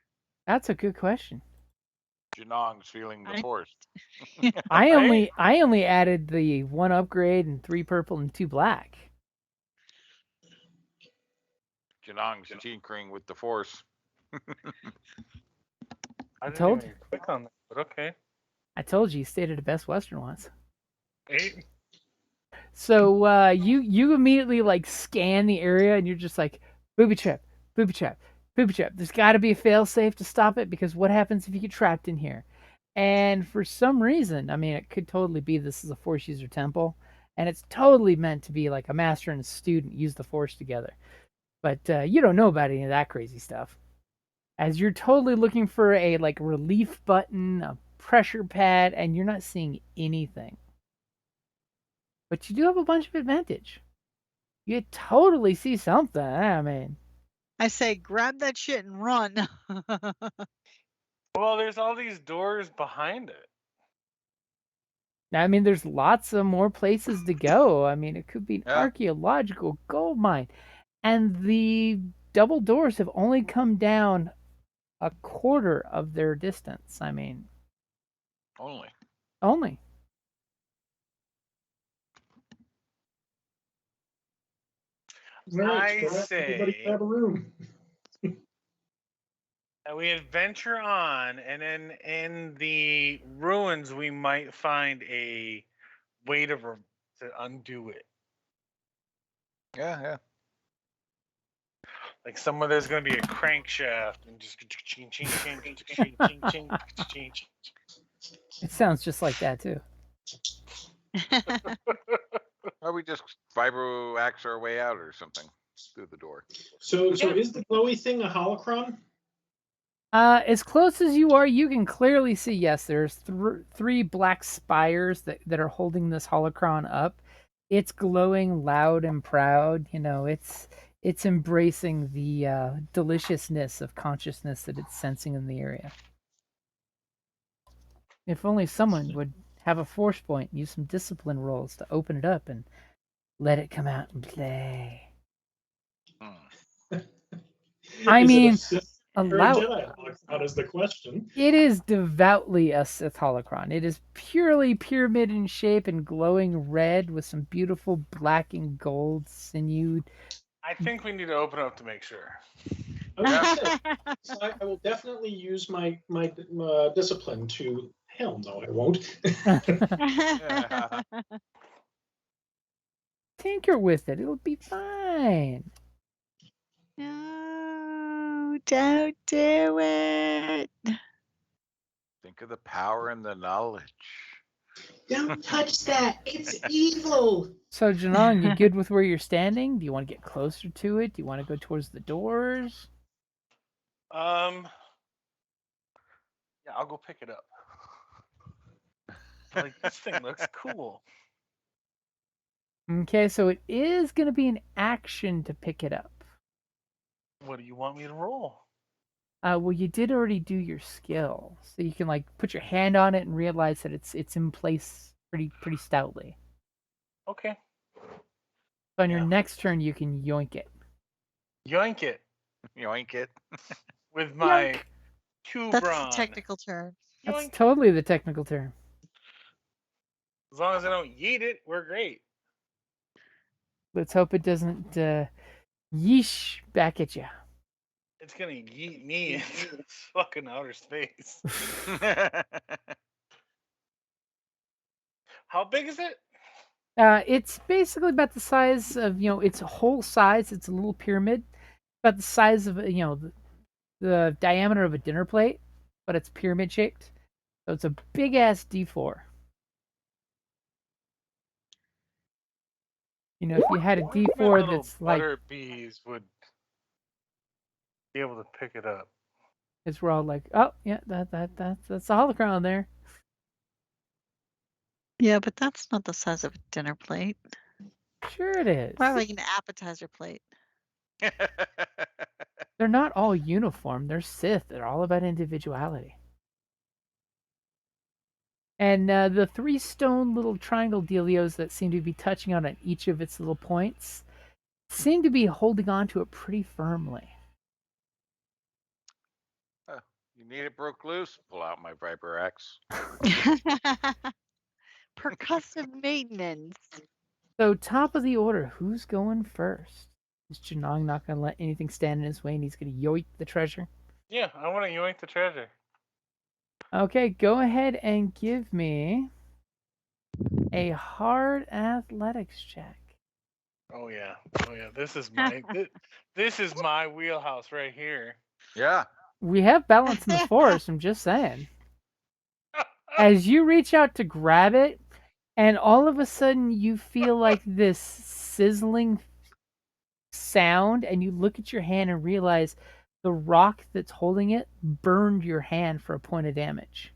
that's a good question. Janong's feeling the I- force. I Right? only added the 1 upgrade and 3 purple and 2 black. Janong's tinkering with the force. I didn't told even click on that, but okay. I told you stayed at the Best Western once. 8. So you immediately like scan the area and you're just like booby trap, booby trap, booby trap. There's got to be a fail safe to stop it because what happens if you get trapped in here? And for some reason, I mean, it could totally be this is a Force user temple, and it's totally meant to be like a master and a student use the Force together. But you don't know about any of that crazy stuff. As you're totally looking for a like relief button, a pressure pad, and you're not seeing anything. But you do have a bunch of advantage. You totally see something. I mean, I say grab that shit and run. Well, there's all these doors behind it. there's lots of more places to go. I mean, it could be an Yeah. archaeological gold mine, and the double doors have only come down a quarter of their distance. I mean, Only. only. All right, I everybody say- grab a room. And we adventure on, and then in the ruins, we might find a way to undo it. Yeah. Like somewhere there's going to be a crankshaft and just ching, ching, ching, ching, ching, ching, ching. It sounds just like that too. Or we just vibro axe our way out or something through the door. So is the glowy thing a holocron? As close as you are, you can clearly see. Yes, there's 3 black spires that are holding this holocron up. It's glowing loud and proud. You know, it's embracing the deliciousness of consciousness that it's sensing in the area. If only someone would have a force point and use some discipline rolls to open it up and let it come out and play. I Is mean, it a Sith or a allow Jedi holocron is the question. it is devoutly a Sith holocron. It is purely pyramid in shape and glowing red with some beautiful black and gold sinewed. I think we need to open up to make sure. Okay. So I will definitely use my discipline to. Hell no, I won't. Tinker with it. It'll be fine. No, don't do it. Think of the power and the knowledge. Don't touch that. It's evil. So, Janon, you good with where you're standing? Do you want to get closer to it? Do you want to go towards the doors? Yeah, I'll go pick it up. Like, this thing looks cool. Okay, so it is going to be an action to pick it up. What do you want me to roll? Well, you did already do your skill, so you can like put your hand on it and realize that it's in place pretty stoutly. Okay. So on your Yeah. next turn, you can yoink it. Yoink it Yoink it. with my Yoink. two That's brawn. the technical term. That's Yoink. totally the technical term. As long as I don't yeet it, we're great. Let's hope it doesn't yeesh back at you. It's gonna yeet me into fucking outer space. How big is it? It's basically about the size of its whole size. It's a little pyramid, about the size of the diameter of a dinner plate, but it's pyramid shaped. So it's a big ass D4. If you had a I wonder if my D4 little that's like, butter bees would be able to pick it up. it's we're all like, oh yeah, that's a holocron there. Yeah, but that's not the size of a dinner plate. Sure it is. Probably like an appetizer plate. They're not all uniform. They're Sith. They're all about individuality. And the 3 stone little triangle dealios that seem to be touching on each of its little points seem to be holding on to it pretty firmly. You need it broke loose? Pull out my Viper Axe. Percussive maintenance. So, top of the order, who's going first? Is Janong not going to let anything stand in his way and he's going to yoink the treasure? Yeah, I want to yoink the treasure. Okay, go ahead and give me a hard athletics check. Oh yeah. This is my this is my wheelhouse right here. Yeah. We have balance in the force, I'm just saying. As you reach out to grab it, and all of a sudden you feel like this sizzling sound, and you look at your hand and realize the rock that's holding it burned your hand for a point of damage.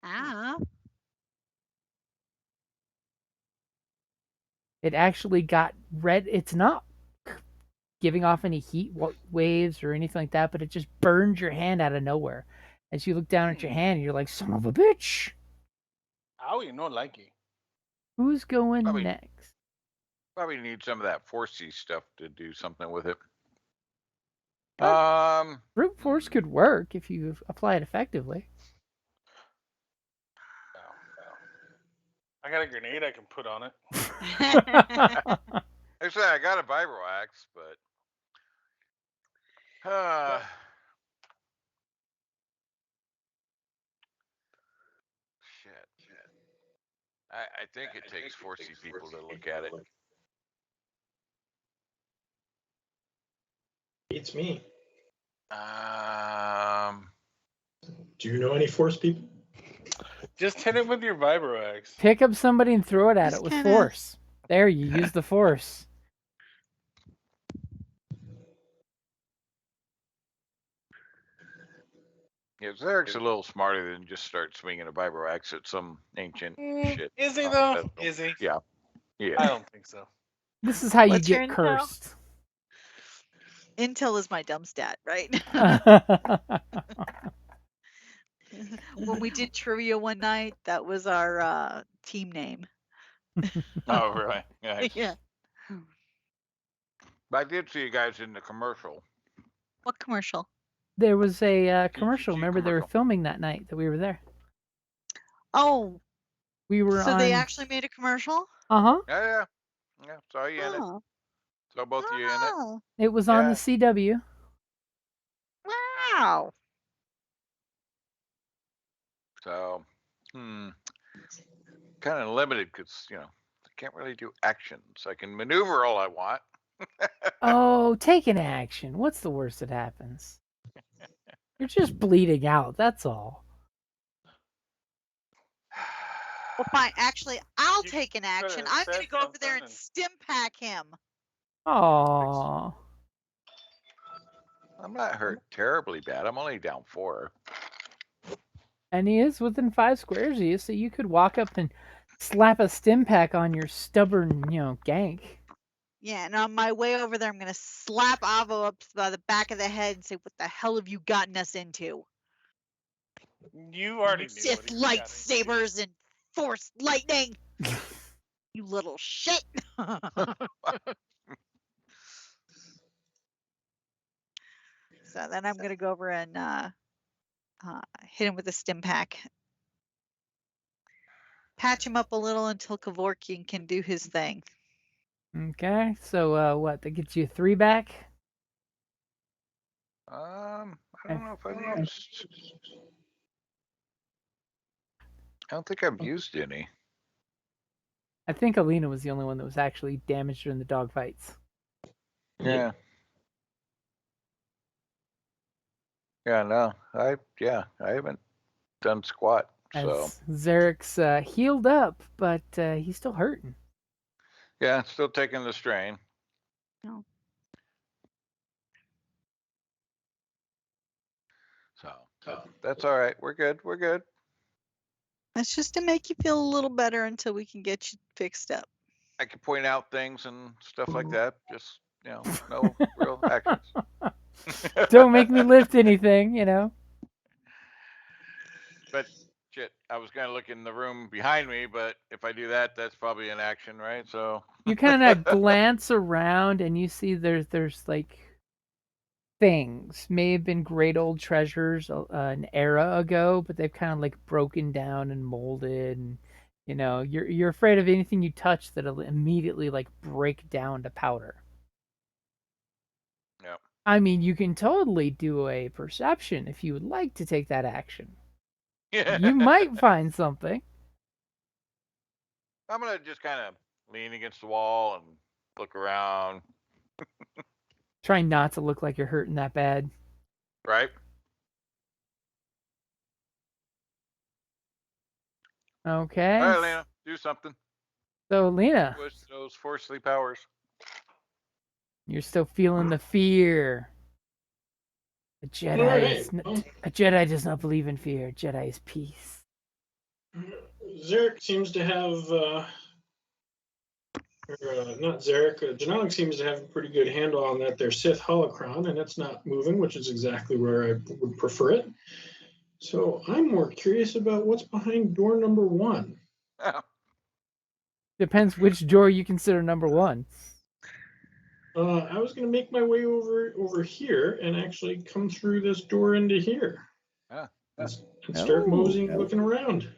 Ah. It actually got red. It's not giving off any heat waves or anything like that, but it just burned your hand out of nowhere. As you look down at your hand, and you're like, son of a bitch. Owie, no likey. Who's going Probably- next? Probably need some of that forcey stuff to do something with it. Brute force could work if you apply it effectively. I got a grenade I can put on it. Actually, I got a vibro axe, but shit. I think it takes forcey people to look at it. It's me. Do you know any force people? Just hit it with your vibro axe. Pick up somebody and throw it at it with kinda... force. There, you use the force. Yeah, Zarek's a little smarter than just start swinging a vibro axe at some ancient shit. Is he though? Is he? Yeah. I don't think so. This is how you What's your get intel? cursed. Intel is my dumb stat, right? When we did trivia one night, that was our team name. Oh, right. Nice. Yeah. But I did see you guys in the commercial. What commercial? There was a commercial. GGG Remember, they were commercial. filming that night that we were there. Oh, We were so on. they actually made a commercial? Uh-huh. Yeah. Saw you in it. Oh. Saw both of you in it. Oh, It was on the Yeah. CW. wow. So, kind of limited because I can't really do actions. I can maneuver all I want. Oh, take an action. What's the worst that happens? You're just bleeding out, that's all. Well, fine. Actually, I'll You take an action. could've I'm going to said go over there and something stim pack him. Aww. I'm not hurt terribly bad. I'm only down 4. And he is within 5 squares of you, so you could walk up and slap a stim pack on your stubborn, gank. Yeah, and on my way over there, I'm going to slap Avo up by the back of the head and say, what the hell have you gotten us into? You already knew. Sith lightsabers and force lightning. You little shit. So then I'm going to go over and hit him with a stim pack. Patch him up a little until Kevorkian can do his thing. Okay, so what? That gets you 3 back? I don't know if I've used. I don't think I've used any. I think Alina was the only one that was actually damaged during the dogfights. Yeah. Yeah, no. I haven't done squat. So As Zarek's healed up, but he's still hurting. yeah, still taking the strain. No. So that's all right. We're good. That's just to make you feel a little better until we can get you fixed up. I can point out things and stuff like that. Just no real actions. Don't make me lift anything, you know. But shit, I was gonna look in the room behind me, but if I do that, that's probably an action, right? So You kind of glance around and you see there's like things may have been great old treasures an era ago, but they've kind of like broken down and molded, and you know you're afraid of anything you touch that'll immediately like break down to powder. yeah. I mean, you can totally do a perception if you would like to take that action. You might find something. I'm gonna just kind of lean against the wall and look around. Try not to look like you're hurting that bad. Right. Okay. All right, Lena, do something. So, Lena, Push those forcefully powers. you're still feeling the fear. A Jedi does not believe in fear. A Jedi is peace. Zarek seems to have, not Zarek, Janalik seems to have a pretty good handle on that. Their Sith holocron, and it's not moving, which is exactly where I would prefer it. So I'm more curious about what's behind door number 1. Depends which door you consider number one. I was going to make my way over here and actually come through this door into here. Yeah. And start moseying, Oh. looking around.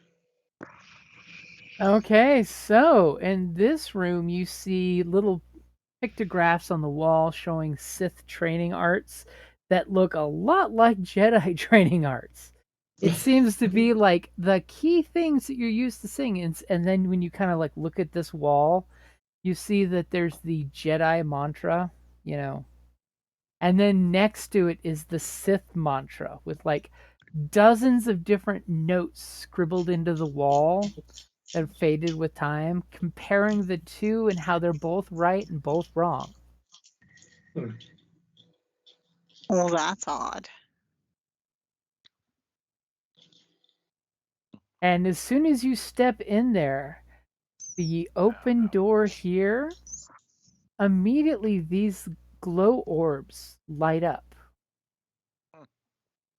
Okay, so in this room you see little pictographs on the wall showing Sith training arts that look a lot like Jedi training arts. It seems to be like the key things that you're used to seeing, and then when you kind of like look at this wall, you see that there's the Jedi mantra, you know, and then next to it is the Sith mantra with like dozens of different notes scribbled into the wall that have faded with time, comparing the two and how they're both right and both wrong. Well, that's odd. And as soon as you step in there, the open door here, immediately these glow orbs light up.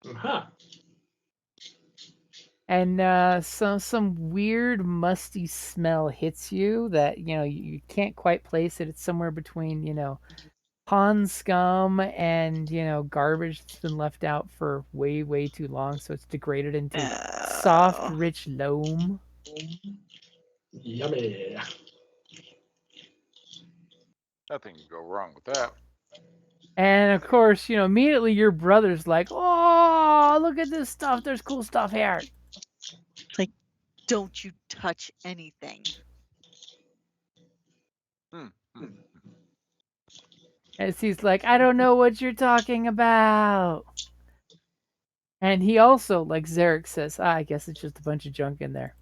Uh-huh. And some weird musty smell hits you that you can't quite place it. It's somewhere between pond scum and garbage that's been left out for way too long, so it's degraded into soft, rich loam. Yummy. Nothing can go wrong with that. And of course, immediately your brother's like, "Oh, look at this stuff! There's cool stuff here." Like, don't you touch anything. And he's like, "I don't know what you're talking about." And he also, like Zarek says, I guess it's just a bunch of junk in there.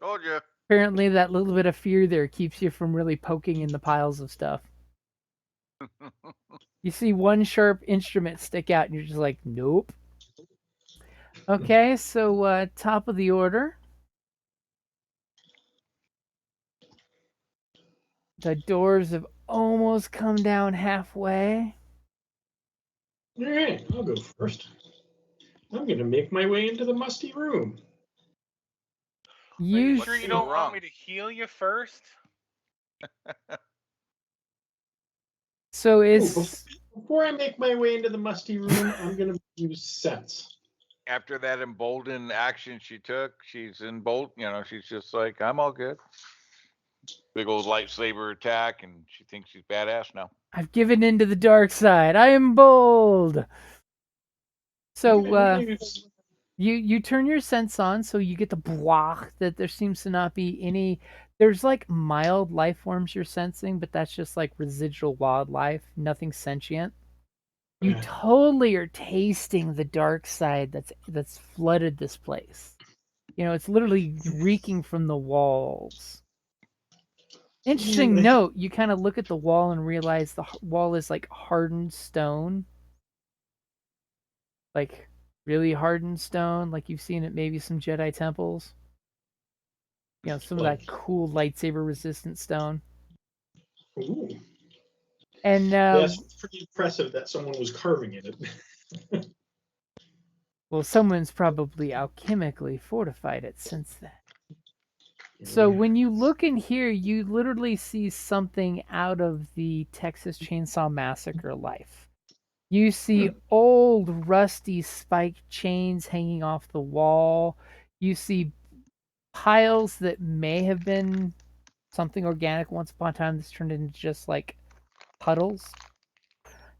Told you. Apparently, that little bit of fear there keeps you from really poking in the piles of stuff. You see one sharp instrument stick out, and you're just like, nope. Okay, so top of the order. The doors have almost come down halfway. All right, I'll go first. I'm going to make my way into the musty room. Are you You sure you don't want me to heal you first? So it's before I make my way into the musty room, I'm going to use sense. After that emboldened action she took, she's she's just like, I'm all good. Big old lightsaber attack, and she thinks she's badass now. I've given in to the dark side. I am bold. So you turn your sense on, so you get the block that there seems to not be any. There's like mild life forms you're sensing, but that's just like residual wildlife, nothing sentient. You totally are tasting the dark side that's flooded this place. It's literally reeking from the walls. Interesting note, you kind of look at the wall and realize the wall is like hardened stone. Like really hardened stone, like you've seen at maybe some Jedi temples. Some of that cool lightsaber resistant stone. Ooh. And That's pretty impressive that someone was carving it. well, someone's probably alchemically fortified it since then. So when you look in here, you literally see something out of the Texas Chainsaw Massacre life. You see old rusty spiked chains hanging off the wall. You see piles that may have been something organic once upon a time that's turned into just like puddles,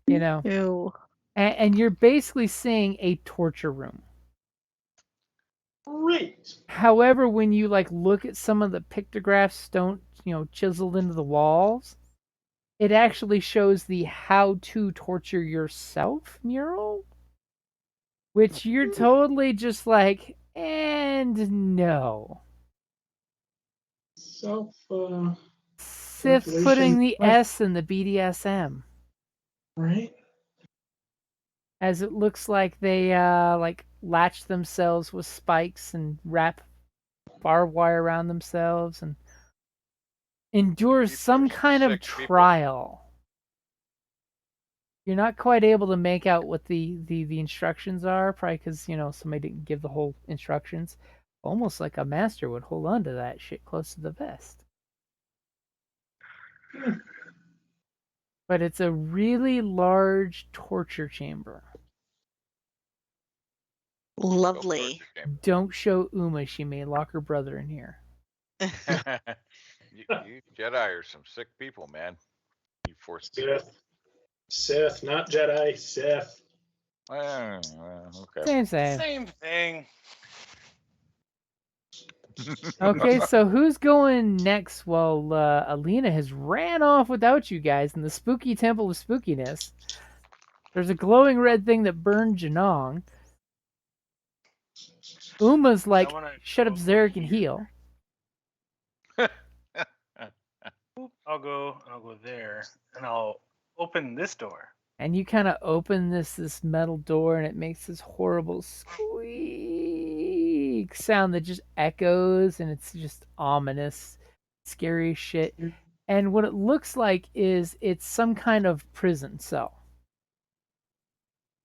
you know. Ew. And you're basically seeing a torture room. Great. However, when you like look at some of the pictographs stone, chiseled into the walls, it actually shows the how to torture yourself mural, which you're totally just like, and no. Self Sith putting flagellation. the Right. S in the BDSM. Right. As it looks like they like latch themselves with spikes and wrap barbed wire around themselves and endure These some are kind of sick people. trial. You're not quite able to make out what the instructions are, probably because somebody didn't give the whole instructions. Almost like a master would hold on to that shit close to the vest. But it's a really large torture chamber. Lovely. Don't show Uma; she may lock her brother in here. You Jedi are some sick people, man. You force people. Sith, not Jedi. Sith. Okay. Same thing. Okay, so who's going next? Well, Alina has ran off without you guys in the spooky temple of spookiness. There's a glowing red thing that burned Janong. Uma's like, shut up, Zarek, and heal. I'll go there, and I'll open this door. And you kind of open this metal door, and it makes this horrible squeak sound that just echoes, and it's just ominous, scary shit. And what it looks like is it's some kind of prison cell.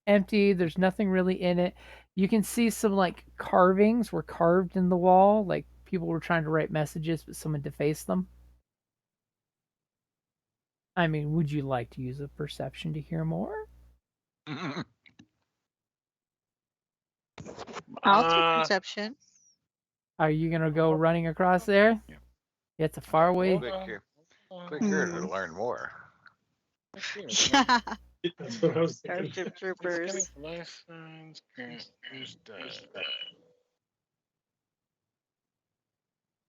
Empty, there's nothing really in it. You can see some like carvings were carved in the wall, like people were trying to write messages, but someone defaced them. I mean, would you like to use a perception to hear more? I'll take perception. Are you gonna go running across there? Yeah. It's a far way. Click here to learn more. Yeah. That's what I was thinking. Starship Troopers. Life signs,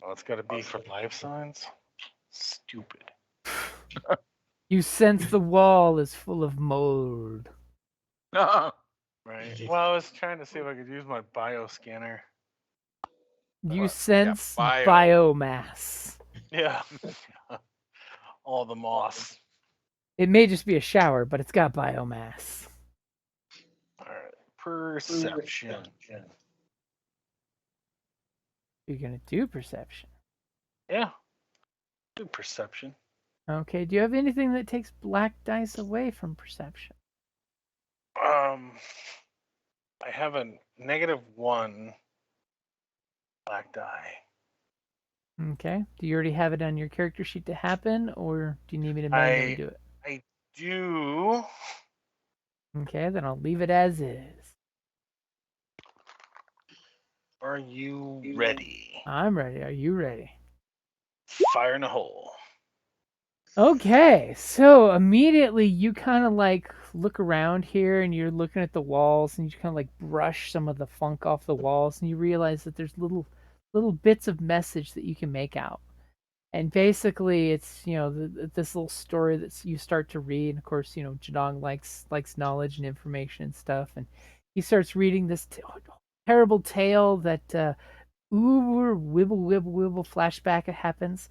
Oh, it's got to be for life signs. Stupid. You sense the wall is full of mold. Right. Well, I was trying to see if I could use my bioscanner. You sense bio. biomass. Yeah. All the moss. It may just be a shower, but it's got biomass. All right. Perception. You're gonna do perception. Yeah. Do perception. Okay, do you have anything that takes black dice away from perception? I have a -1 black die. Okay. Do you already have it on your character sheet to happen, or do you need me to manually do it? I do. Okay, then I'll leave it as is. Are you ready? I'm ready. Are you ready? Fire in the hole. Okay, so immediately you kind of like look around here and you're looking at the walls and you kind of like brush some of the funk off the walls and you realize that there's little bits of message that you can make out. And basically it's, this little story that you start to read. And of course, Jadong likes knowledge and information and stuff, and he starts reading this terrible tale that uber wibble flashback happens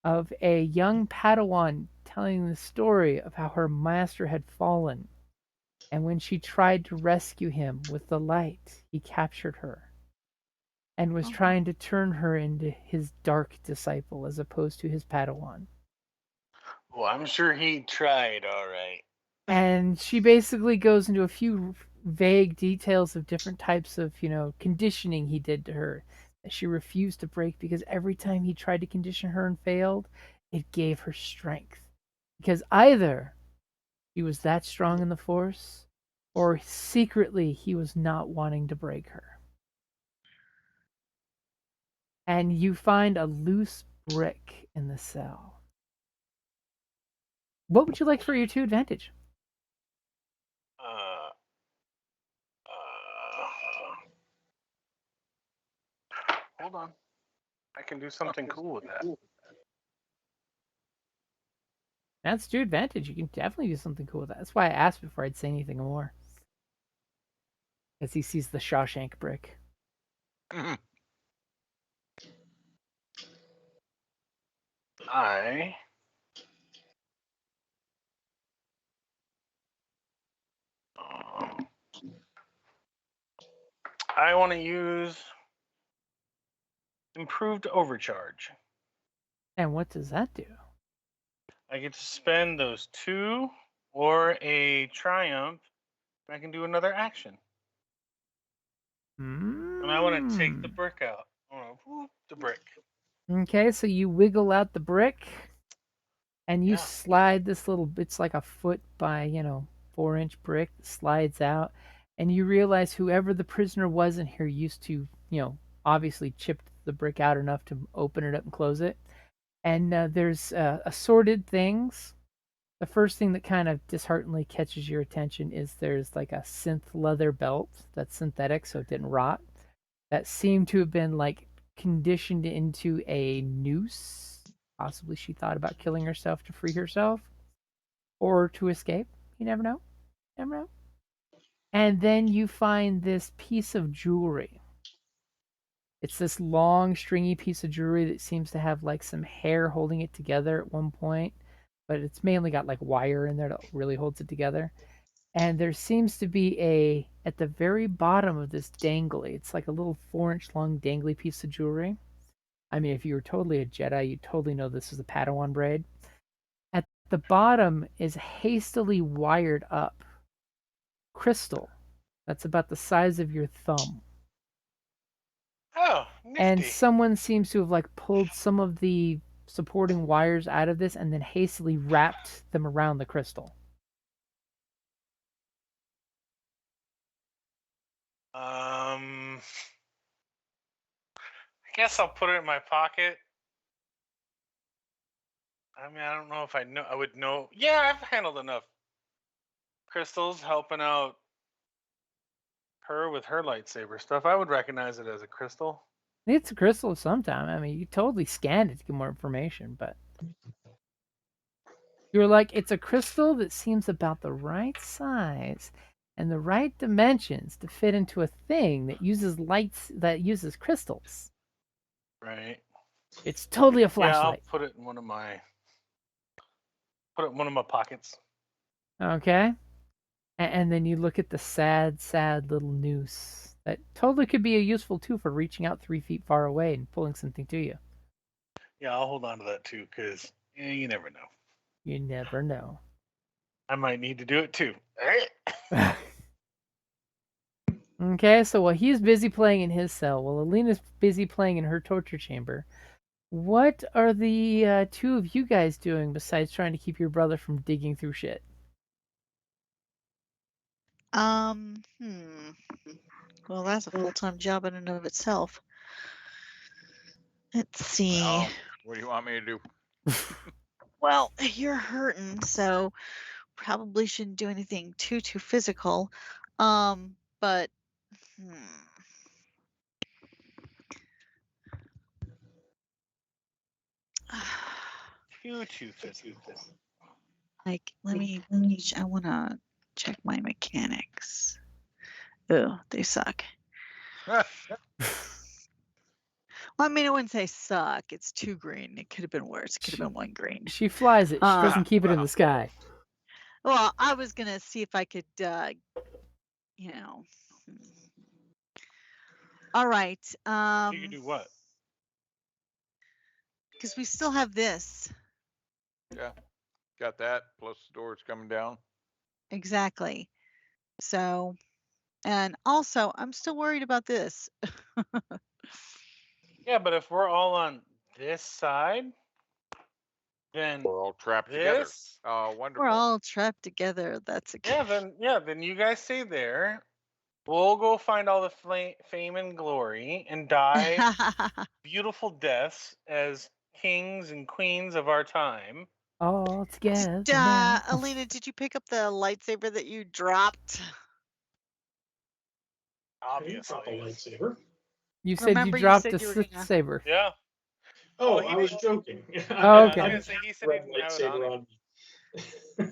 of a young Padawan telling the story of how her master had fallen, and when she tried to rescue him with the light, he captured her and was trying to turn her into his dark disciple as opposed to his Padawan. Well, I'm sure he tried. All right. And she basically goes into a few vague details of different types of, conditioning he did to her that she refused to break because every time he tried to condition her and failed, it gave her strength. Because either he was that strong in the Force, or secretly he was not wanting to break her. And you find a loose brick in the cell. What would you like for your 2 advantage? Uh, hold on. I can do something cool with that. That's 2 advantage. You can definitely do something cool with that. That's why I asked before I'd say anything more. As he sees the Shawshank brick. I want to use improved overcharge. And what does that do? I get to spend those 2 or a triumph, and I can do another action. And I want to take the brick out. I want to whoop the brick. Okay, so you wiggle out the brick and you slide this little, it's like a foot by, 4-inch brick that slides out. And you realize whoever the prisoner was in here used to, obviously chipped the brick out enough to open it up and close it. And there's assorted things. The first thing that kind of dishearteningly catches your attention is there's like a synth leather belt that's synthetic, so it didn't rot, that seemed to have been like conditioned into a noose. Possibly she thought about killing herself to free herself or to escape. You never know. Never know. And then you find this piece of jewelry. It's this long, stringy piece of jewelry that seems to have like some hair holding it together at one point, but it's mainly got like wire in there that really holds it together. And there seems to be at the very bottom of this dangly, it's like a little 4-inch long dangly piece of jewelry. I mean, if you were totally a Jedi, you totally know this is a Padawan braid. At the bottom is hastily wired up crystal that's about the size of your thumb. Oh, nifty. And someone seems to have like pulled some of the supporting wires out of this and then hastily wrapped them around the crystal. I guess I'll put it in my pocket. I mean, I don't know if I would know. Yeah, I've handled enough crystals helping out her with her lightsaber stuff. I would recognize it as a crystal. It's a crystal sometime. I mean, you totally scanned it to get more information, but you're like, it's a crystal that seems about the right size and the right dimensions to fit into a thing that uses lights, that uses crystals. Right. It's totally a Yeah, flashlight. I'll put it in one of my pockets. Okay. And then you look at the sad, sad little noose that totally could be a useful tool for reaching out 3 feet far away and pulling something to you. Yeah, I'll hold on to that too, because you never know. You never know. I might need to do it too. Okay, so while he's busy playing in his cell, while Alina's busy playing in her torture chamber, what are the 2 of you guys doing besides trying to keep your brother from digging through shit? Well, that's a full-time job in and of itself. Let's see. Well, what do you want me to do? Well, you're hurting, so probably shouldn't do anything too physical. But Too physical. like, I want to check my mechanics. Oh, they suck. Well, I mean, I wouldn't say suck. It's 2 green. It could have been worse. It could have been 1 green. She flies it. She doesn't keep it in the sky. Well, I was going to see if I could, you know. All right. You can do what? Because we still have this. Yeah. Got that, plus the doors coming down. Exactly. So, and also, I'm still worried about this. Yeah, but if we're all on this side, then We're all trapped together. this. Oh, wonderful. We're all trapped together. That's a Then you guys stay there. We'll go find all the fame and glory and die beautiful deaths as kings and queens of our time. All together now. Alina, did you pick up the lightsaber that you dropped? I didn't drop a Obviously. lightsaber. You said Remember you you dropped said a you were Sith gonna- saber. Yeah. Oh, Well, he I was didn't- joking. Oh, I okay. was gonna say he said he Red didn't have it on lightsaber him. on me.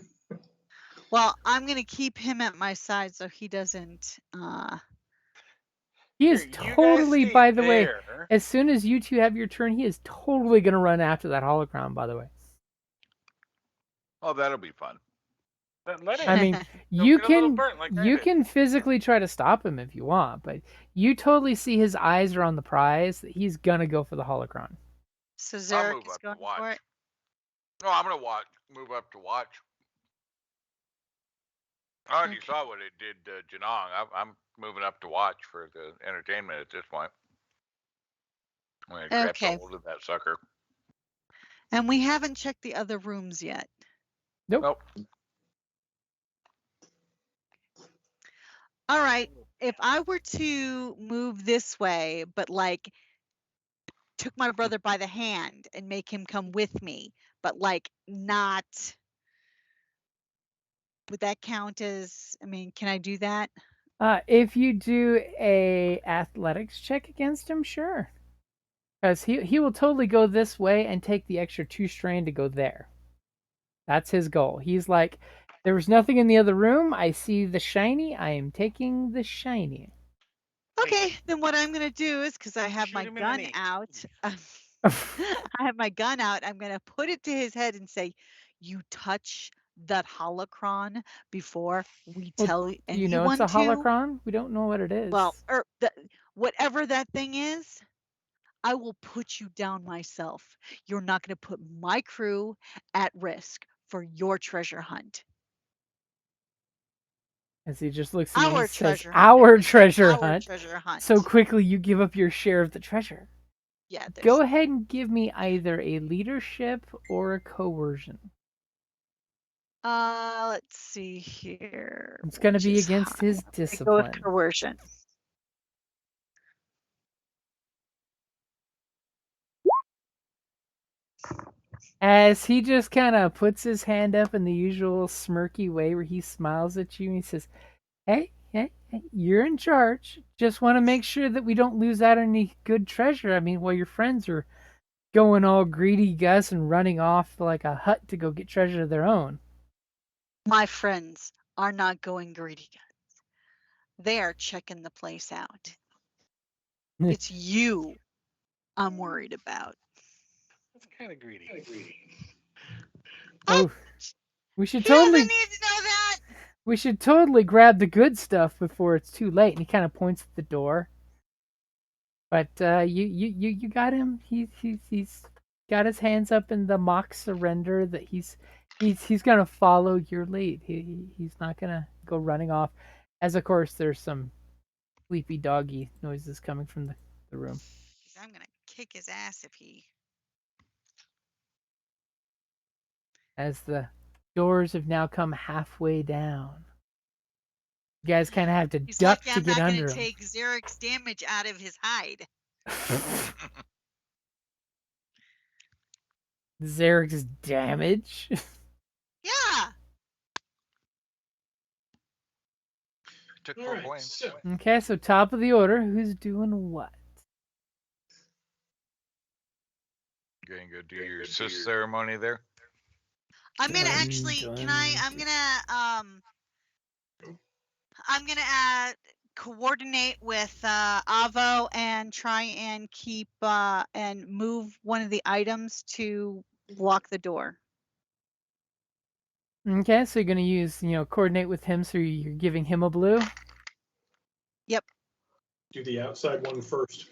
Well, I'm gonna keep him at my side so he doesn't. He is Here, you guys totally, stay by the way, there. as soon as you two have your turn, he is totally going to run after that holocron, by the way. Oh, that'll be fun. Let him. I mean, He'll you get a little can burnt like I you did. can physically try to stop him if you want, but you totally see his eyes are on the prize that he's going to go for the holocron. So I'll Zarek move is up going to watch. for it. No, I'm gonna move up to watch. I already Okay. saw what it did to Janong. I'm moving up to watch for the entertainment at this point. I'm gonna grab Okay. hold of that sucker. And we haven't checked the other rooms yet. Nope. All right. If I were to move this way, but like took my brother by the hand and make him come with me, but like not, would that count as, I mean, can I do that? If you do a athletics check against him, sure. Because he will totally go this way and take the extra 2 strain to go there. That's his goal. He's like, there was nothing in the other room. I see the shiny. I am taking the shiny. Okay, then what I'm gonna do is because I have Shoot my him in the gun knee. out, I have my gun out. I'm gonna put it to his head and say, "You touch that holocron before we Well, tell do you anyone know it's a to." holocron? We don't know what it is. Well, whatever that thing is, I will put you down myself. You're not gonna put my crew at risk for your treasure hunt. As he just looks at you Our and says, treasure hunt. "Our Everyone say treasure our hunt." treasure hunt. So quickly you give up your share of the treasure. Yeah. Go ahead and give me either a leadership or a coercion. Let's see here. It's going to which be is against high. his I go with discipline. coercion. As he just kind of puts his hand up in the usual smirky way where he smiles at you and he says, hey, you're in charge. Just want to make sure that we don't lose out on any good treasure. I mean, while your friends are going all greedy Gus and running off like a hut to go get treasure of their own. My friends are not going greedy. They are checking the place out. It's you I'm worried about. That's kind of greedy. Oh, we should He doesn't totally need to know that. we should totally grab the good stuff before it's too late. And he kind of points at the door. But you got him. He's got his hands up in the mock surrender that he's gonna follow your lead. He's not gonna go running off. As of course there's some sleepy doggy noises coming from the room. I'm gonna kick his ass if he. As the doors have now come halfway down. You guys kind of have to He's duck lucky to I'm get not under gonna him. take Zarek's damage out of his hide. Zarek's damage. Yeah. Took All 4 right, points. so Okay, so top of the order, who's doing what? Going to go do your sis ceremony there. I'm gonna Dun, actually. Can I? dun, I'm gonna coordinate with Avo and try and keep and move one of the items to block the door. Okay, so you're gonna use, coordinate with him, so you're giving him a blue. Yep. do the outside one first.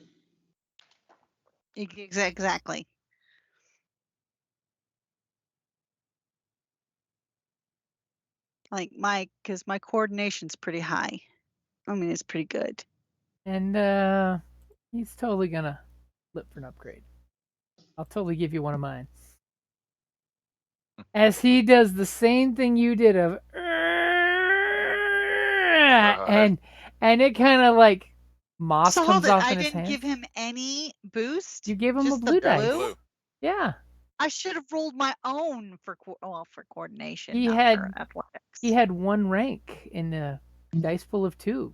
Exactly. Like because my coordination's pretty high. I mean, it's pretty good. And he's totally gonna flip for an upgrade. I'll totally give you one of mine. As he does the same thing you did of and it kind of like moss So comes hold it. off I in his didn't hands. give him any boost. You gave him a Just the blue dice. blue? Yeah. I should have rolled my own for coordination, He not had- for athletics. He had one rank in a dice pool of 2.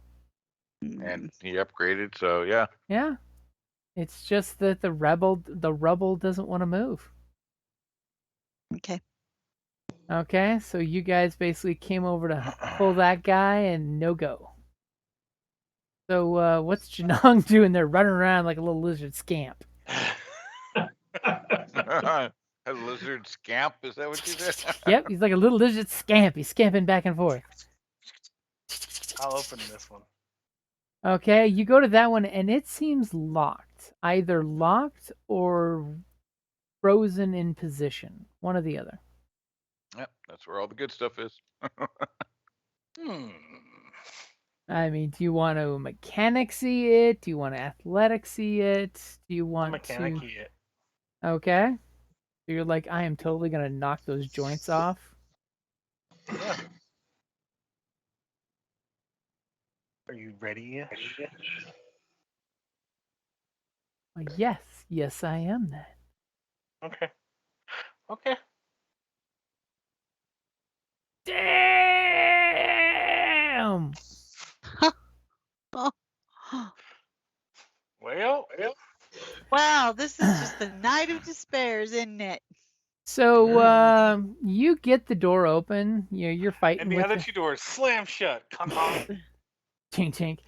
And he upgraded, so yeah. Yeah. It's just that the rubble doesn't want to move. Okay. Okay, so you guys basically came over to pull that guy and no go. So what's Janong doing there, running around like a little lizard scamp? A lizard scamp, is that what you said? Yep, he's like a little lizard scamp. He's scamping back and forth. I'll open this one. Okay, you go to that one and it seems locked. Either locked or frozen in position. One or the other. Yep, that's where all the good stuff is. I mean, do you want to mechanic see it? Do you want to athletic see it? Do you want Mechanic to... it. Okay. So you're like, I am totally going to knock those joints off. Yeah. Are you ready? Yes. Yes, I am that. Okay. Okay. Damn! Well. Wow, this is just the night of despair, isn't it? So you get the door open. You're fighting And the with other two doors slam shut. Tink tink.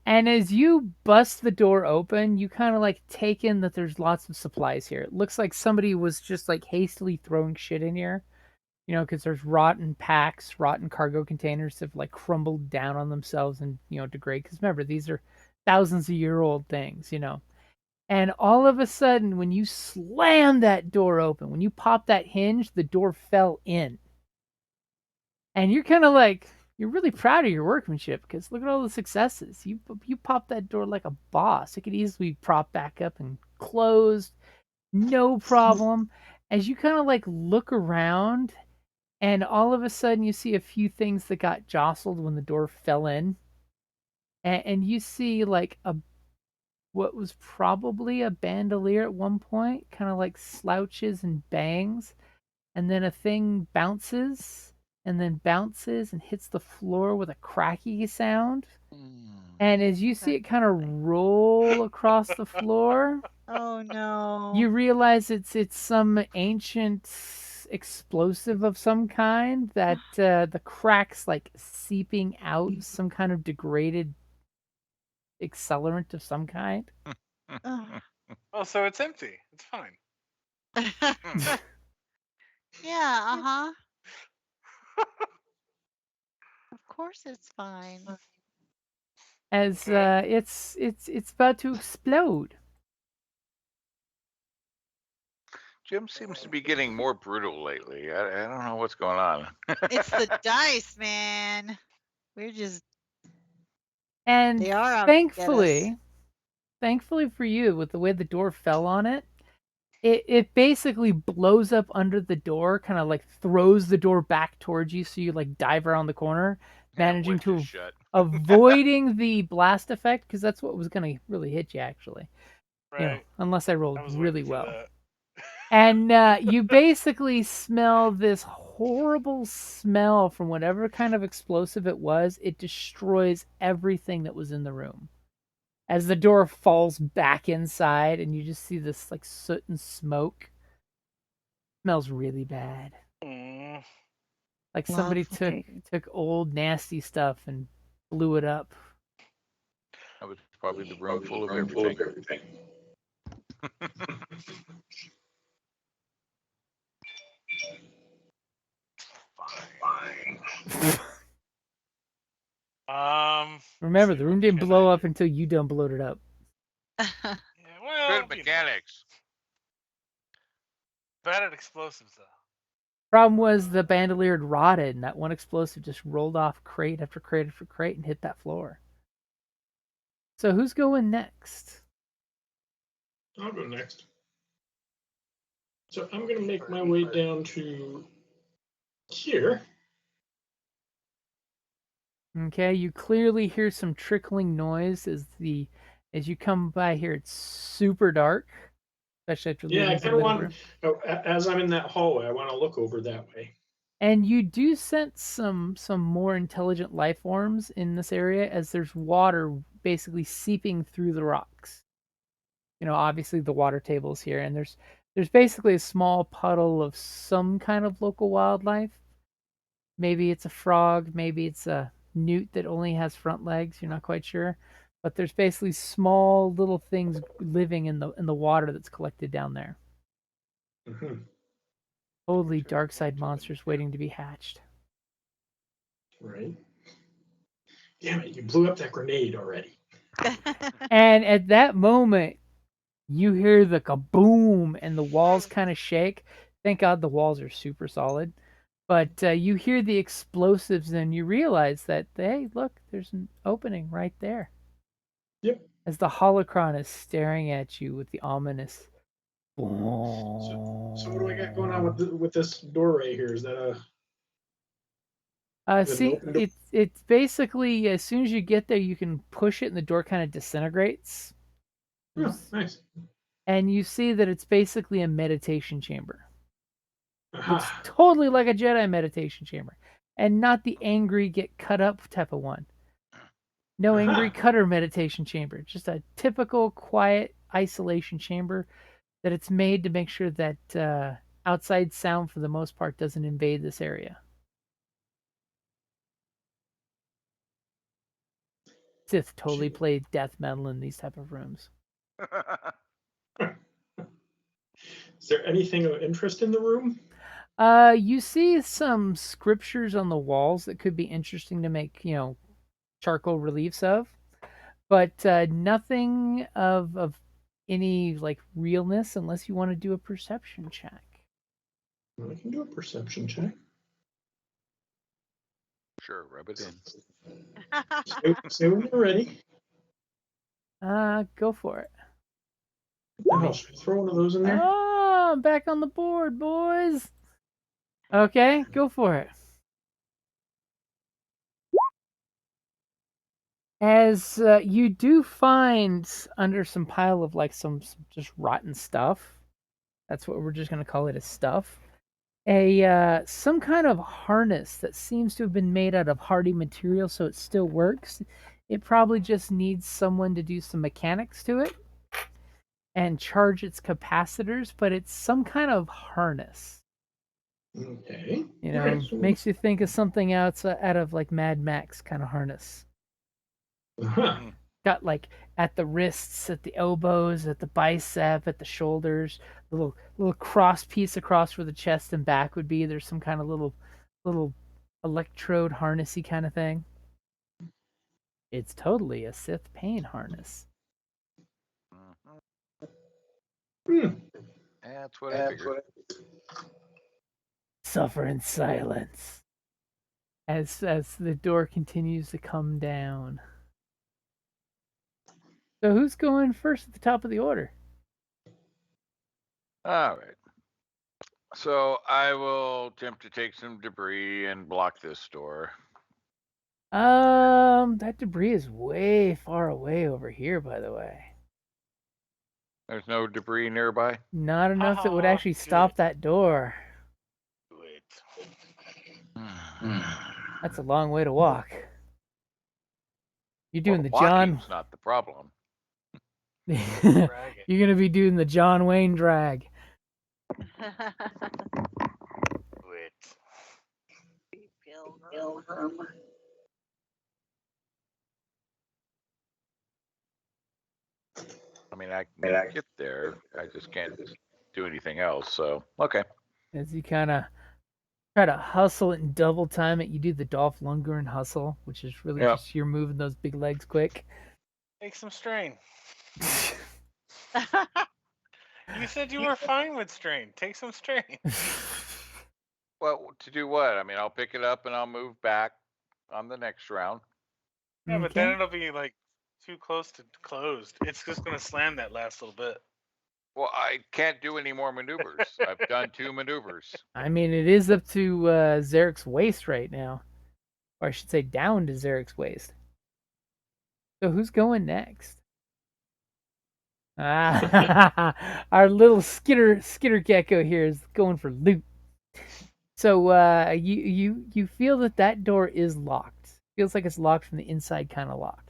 And as you bust the door open, you kind of like take in that there's lots of supplies here. It looks like somebody was just like hastily throwing shit in here. Because there's rotten packs, rotten cargo containers have like crumbled down on themselves and, degrade. Because remember, these are thousands of year old things, And all of a sudden, when you slam that door open, when you pop that hinge, the door fell in. And you're kind of like, you're really proud of your workmanship because look at all the successes. You popped that door like a boss. It could easily prop back up and closed, no problem. As you kind of like look around, and all of a sudden you see a few things that got jostled when the door fell in, and you see like what was probably a bandolier at one point, kind of like slouches and bangs, and then a thing bounces and then bounces and hits the floor with a cracky sound. And as you see it kind of roll across the floor, Oh no. you realize it's some ancient explosive of some kind that the cracks like seeping out some kind of degraded accelerant of some kind. Oh, so it's empty. It's fine. Yeah, uh-huh. Of course it's fine. As Okay. it's about to explode. Jim seems to be getting more brutal lately. I don't know what's going on. It's the dice, man. We're just And They are out to get thankfully for you, with the way the door fell on it, it basically blows up under the door, kind of like throws the door back towards you, so you like dive around the corner, managing to shut. avoiding the blast effect, because that's what was going to really hit you, actually. Right. Unless I rolled I was really waiting for well. that. And you basically smell this horrible smell from whatever kind of explosive it was. It destroys everything that was in the room. As the door falls back inside and you just see this like soot and smoke. Smells really bad. Mm. Like somebody Lovely. took old nasty stuff and blew it up. That was probably the room full of everything. Remember, let's see, the room what didn't can blow I up until you done blowed it up. Yeah, well, Good mechanics. bad at explosives though. Problem was the bandolier had rotted, and that one explosive just rolled off crate after crate after crate and hit that floor. So who's going next? I'll go next. So I'm going to make my way down to here. Okay, you clearly hear some trickling noise as you come by here. It's super dark, especially after Yeah, I leaving the kind of living want, room. as I'm in that hallway, I want to look over that way. And you do sense some more intelligent life forms in this area, as there's water basically seeping through the rocks. Obviously the water table is here, and there's basically a small puddle of some kind of local wildlife. Maybe it's a frog, maybe it's a newt that only has front legs. You're not quite sure, but there's basically small little things living in the water that's collected down there. Mm-hmm. Totally dark side monsters waiting to be hatched. Right. Damn it! You blew up that grenade already. And at that moment, you hear the kaboom, and the walls kind of shake. Thank God the walls are super solid. But you hear the explosives, and you realize that, hey, look, there's an opening right there. Yep. As the holocron is staring at you with the ominous. So what do I got going on with this door right here? Is that See, it's basically, as soon as you get there, you can push it, and the door kind of disintegrates. Oh, nice. And you see that it's basically a meditation chamber. Aha. Looks totally like a Jedi meditation chamber, and not the angry get cut up type of one. No angry cutter meditation chamber, just a typical quiet isolation chamber that it's made to make sure that outside sound for the most part doesn't invade this area. Sith totally played death metal in these type of rooms. Is there anything of interest in the room? You see some scriptures on the walls that could be interesting to make, charcoal reliefs of, but nothing of any like realness unless you want to do a perception check. I can do a perception check. Sure, rub it in. Say when you're ready. Go for it. Oh, should I throw one of those in there? Oh, I'm back on the board, boys. Okay, go for it. As you do find under some pile of like some just rotten stuff, that's what we're just gonna call it, as stuff. Some kind of harness that seems to have been made out of hardy material, so it still works. It probably just needs someone to do some mechanics to it and charge its capacitors, but it's some kind of harness. Okay. Makes you think of something out of like Mad Max kind of harness. Uh-huh. Got like at the wrists, at the elbows, at the bicep, at the shoulders, little cross piece across where the chest and back would be. There's some kind of little electrode harnessy kind of thing. It's totally a Sith pain harness. That's what I figured. Suffer in silence as the door continues to come down. So who's going first at the top of the order? All right. So I will attempt to take some debris and block this door. That debris is way far away over here, by the way. There's no debris nearby? Not enough that would actually stop that door. Do it. That's a long way to walk. You're doing Well, the John. walking's not the problem. You're gonna be doing the John Wayne drag. Do it. I mean, I can get there. I just can't do anything else. So, okay. As you kind of try to hustle it and double time it, you do the Dolph Lundgren hustle, which is really just you're moving those big legs quick. Take some strain. You said you were fine with strain. Take some strain. Well, to do what? I mean, I'll pick it up and I'll move back on the next round. Yeah, but then Okay. it'll be like too close to closed. It's just gonna slam that last little bit. Well, I can't do any more maneuvers. I've done 2 maneuvers. I mean, it is up to Zarek's waist right now. Or I should say down to Zarek's waist. So who's going next? Ah, our little skitter gecko here is going for loot. So you feel that door is locked. Feels like it's locked from the inside, kind of locked.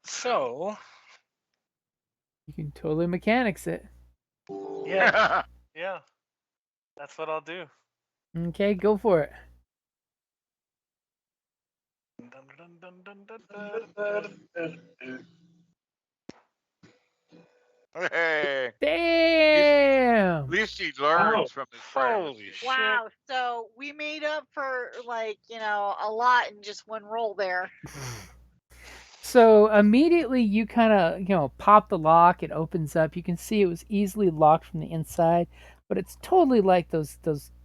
So You can totally mechanics it. yeah, yeah, that's what I'll do. Okay, go for it. Hey, Damn. at least he learns from his prior Holy mistakes. shit! Wow. So we made up for a lot in just one roll there. So immediately you kind of pop the lock. It opens up. You can see it was easily locked from the inside, but it's totally like those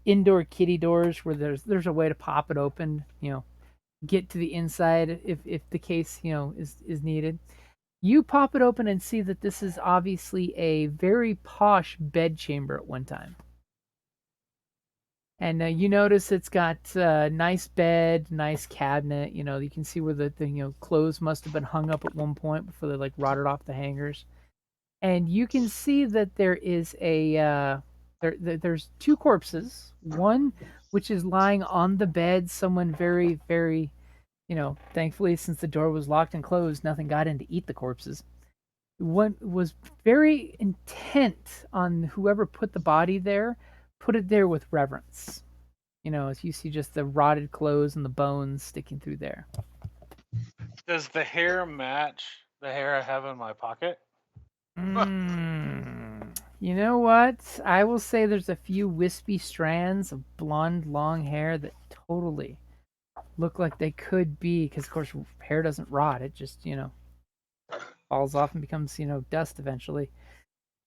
indoor kitty doors where there's a way to pop it open. Get to the inside if the case is needed. You pop it open and see that this is obviously a very posh bed chamber at one time. And you notice it's got nice bed, nice cabinet. You can see where the clothes must have been hung up at one point before they like rotted off the hangers. And you can see that there is there's 2 corpses. One which is lying on the bed. Someone very, very, thankfully since the door was locked and closed, nothing got in to eat the corpses. One was very intent on whoever put the body there, put it there with reverence. As you see just the rotted clothes and the bones sticking through there. Does the hair match the hair I have in my pocket? You know what? I will say there's a few wispy strands of blonde long hair that totally look like they could be, because of course hair doesn't rot. It just, falls off and becomes, dust eventually.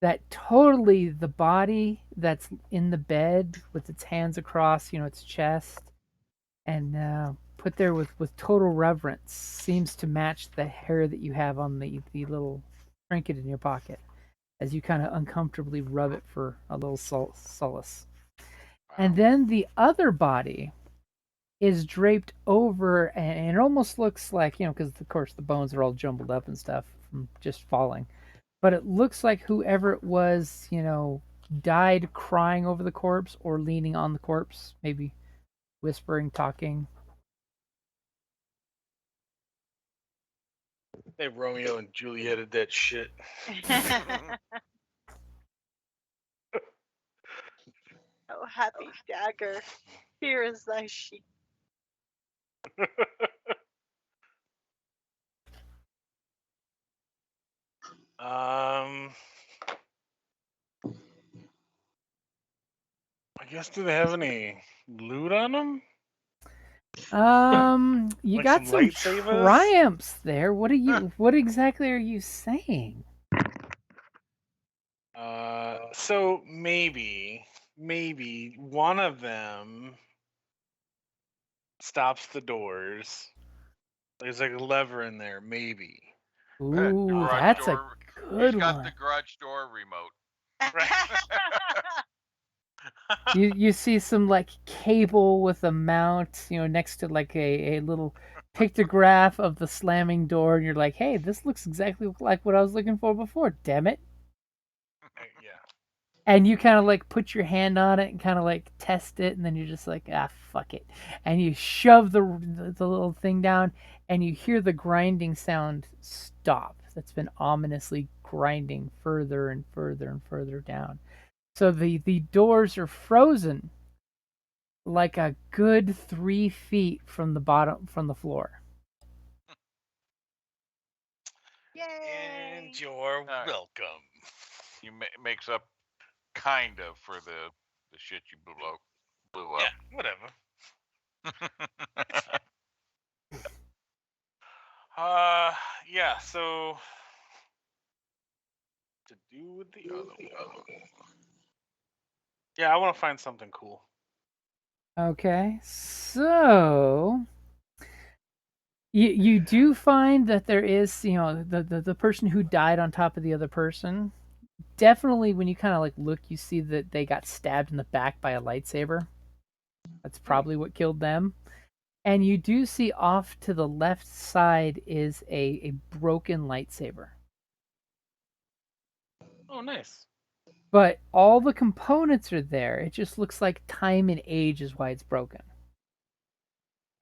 That totally the body that's in the bed with its hands across, its chest, and put there with total reverence seems to match the hair that you have on the little trinket in your pocket as you kind of uncomfortably rub it for a little solace. And then the other body is draped over, and it almost looks like, because of course the bones are all jumbled up and stuff from just falling. But it looks like whoever it was, died crying over the corpse or leaning on the corpse, maybe whispering, talking. They Romeo and Julieted that shit. Oh, happy dagger. Here is thy sheep. I guess, do they have any loot on them? You Like got some some lightsabers? triumphs there. What exactly are you saying? So maybe one of them stops the doors. There's like a lever in there, maybe. Ooh, Garage that's a door. good He's got one. the garage door remote. You see some like cable with a mount, next to like a little pictograph of the slamming door, and you're like, hey, this looks exactly like what I was looking for before, damn it. Yeah. And you kind of like put your hand on it and kind of like test it, and then you're just like, fuck it. And you shove the little thing down, and you hear the grinding sound stop. That's been ominously grinding further and further and further down. So the doors are frozen like a good 3 feet from the bottom, from the floor. Yay! And you're welcome. He makes up kind of for the shit you blew up. Yeah, whatever. Yeah, so to do with the other one? Yeah, I want to find something cool. Okay, so you do find that there is, the person who died on top of the other person. Definitely, when you kind of like look, you see that they got stabbed in the back by a lightsaber. That's probably what killed them. And you do see off to the left side is a broken lightsaber. Oh, nice. But all the components are there. It just looks like time and age is why it's broken.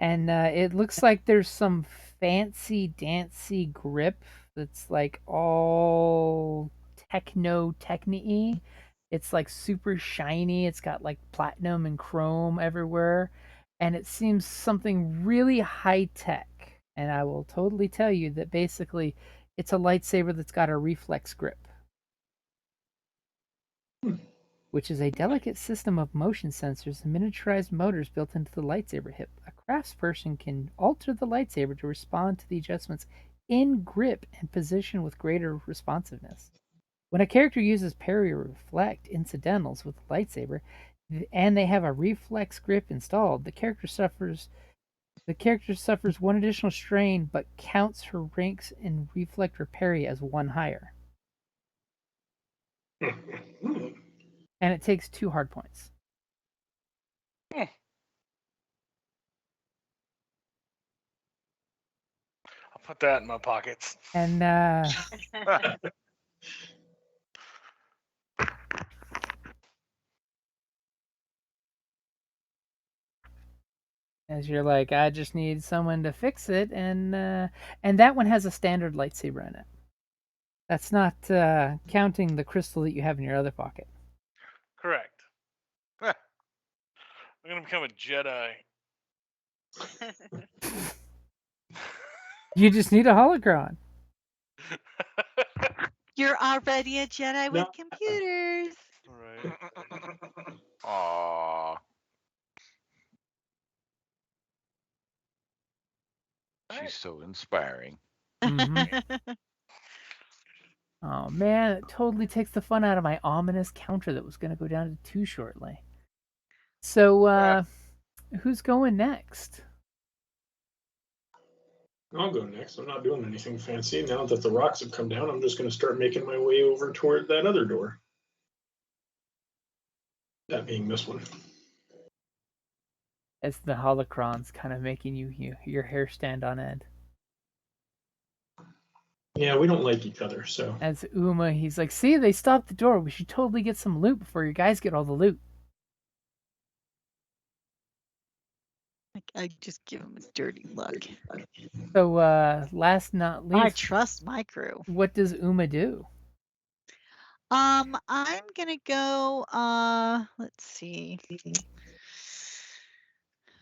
And it looks like there's some fancy dancy grip that's like all techno-y. It's like super shiny. It's got like platinum and chrome everywhere. And it seems something really high tech. And I will totally tell you that basically it's a lightsaber that's got a reflex grip, which is a delicate system of motion sensors and miniaturized motors built into the lightsaber hip. A craftsperson can alter the lightsaber to respond to the adjustments in grip and position with greater responsiveness. When a character uses parry or reflect incidentals with the lightsaber, and they have a reflex grip installed, the character suffers one additional strain, but counts her ranks in reflect or parry as one higher, and it takes 2 hard points. I'll put that in my pockets. And as you're like, I just need someone to fix it, and that one has a standard lightsaber in it. That's not counting the crystal that you have in your other pocket. Correct. I'm gonna become a Jedi. You just need a holocron. You're already a Jedi with No. computers. Right. Aww. She's so inspiring. Mm-hmm. Oh man, it totally takes the fun out of my ominous counter that was going to go down to 2 shortly. So, who's going next? I'll go next. I'm not doing anything fancy. Now that the rocks have come down, I'm just going to start making my way over toward that other door. That being this one. As the holocron's kind of making your hair stand on end. Yeah, we don't like each other, so. As Uma, he's like, see, they stopped the door. We should totally get some loot before you guys get all the loot. I just give him a dirty look. So, last not least, I trust my crew. what does Uma do? I'm gonna go. Let's see.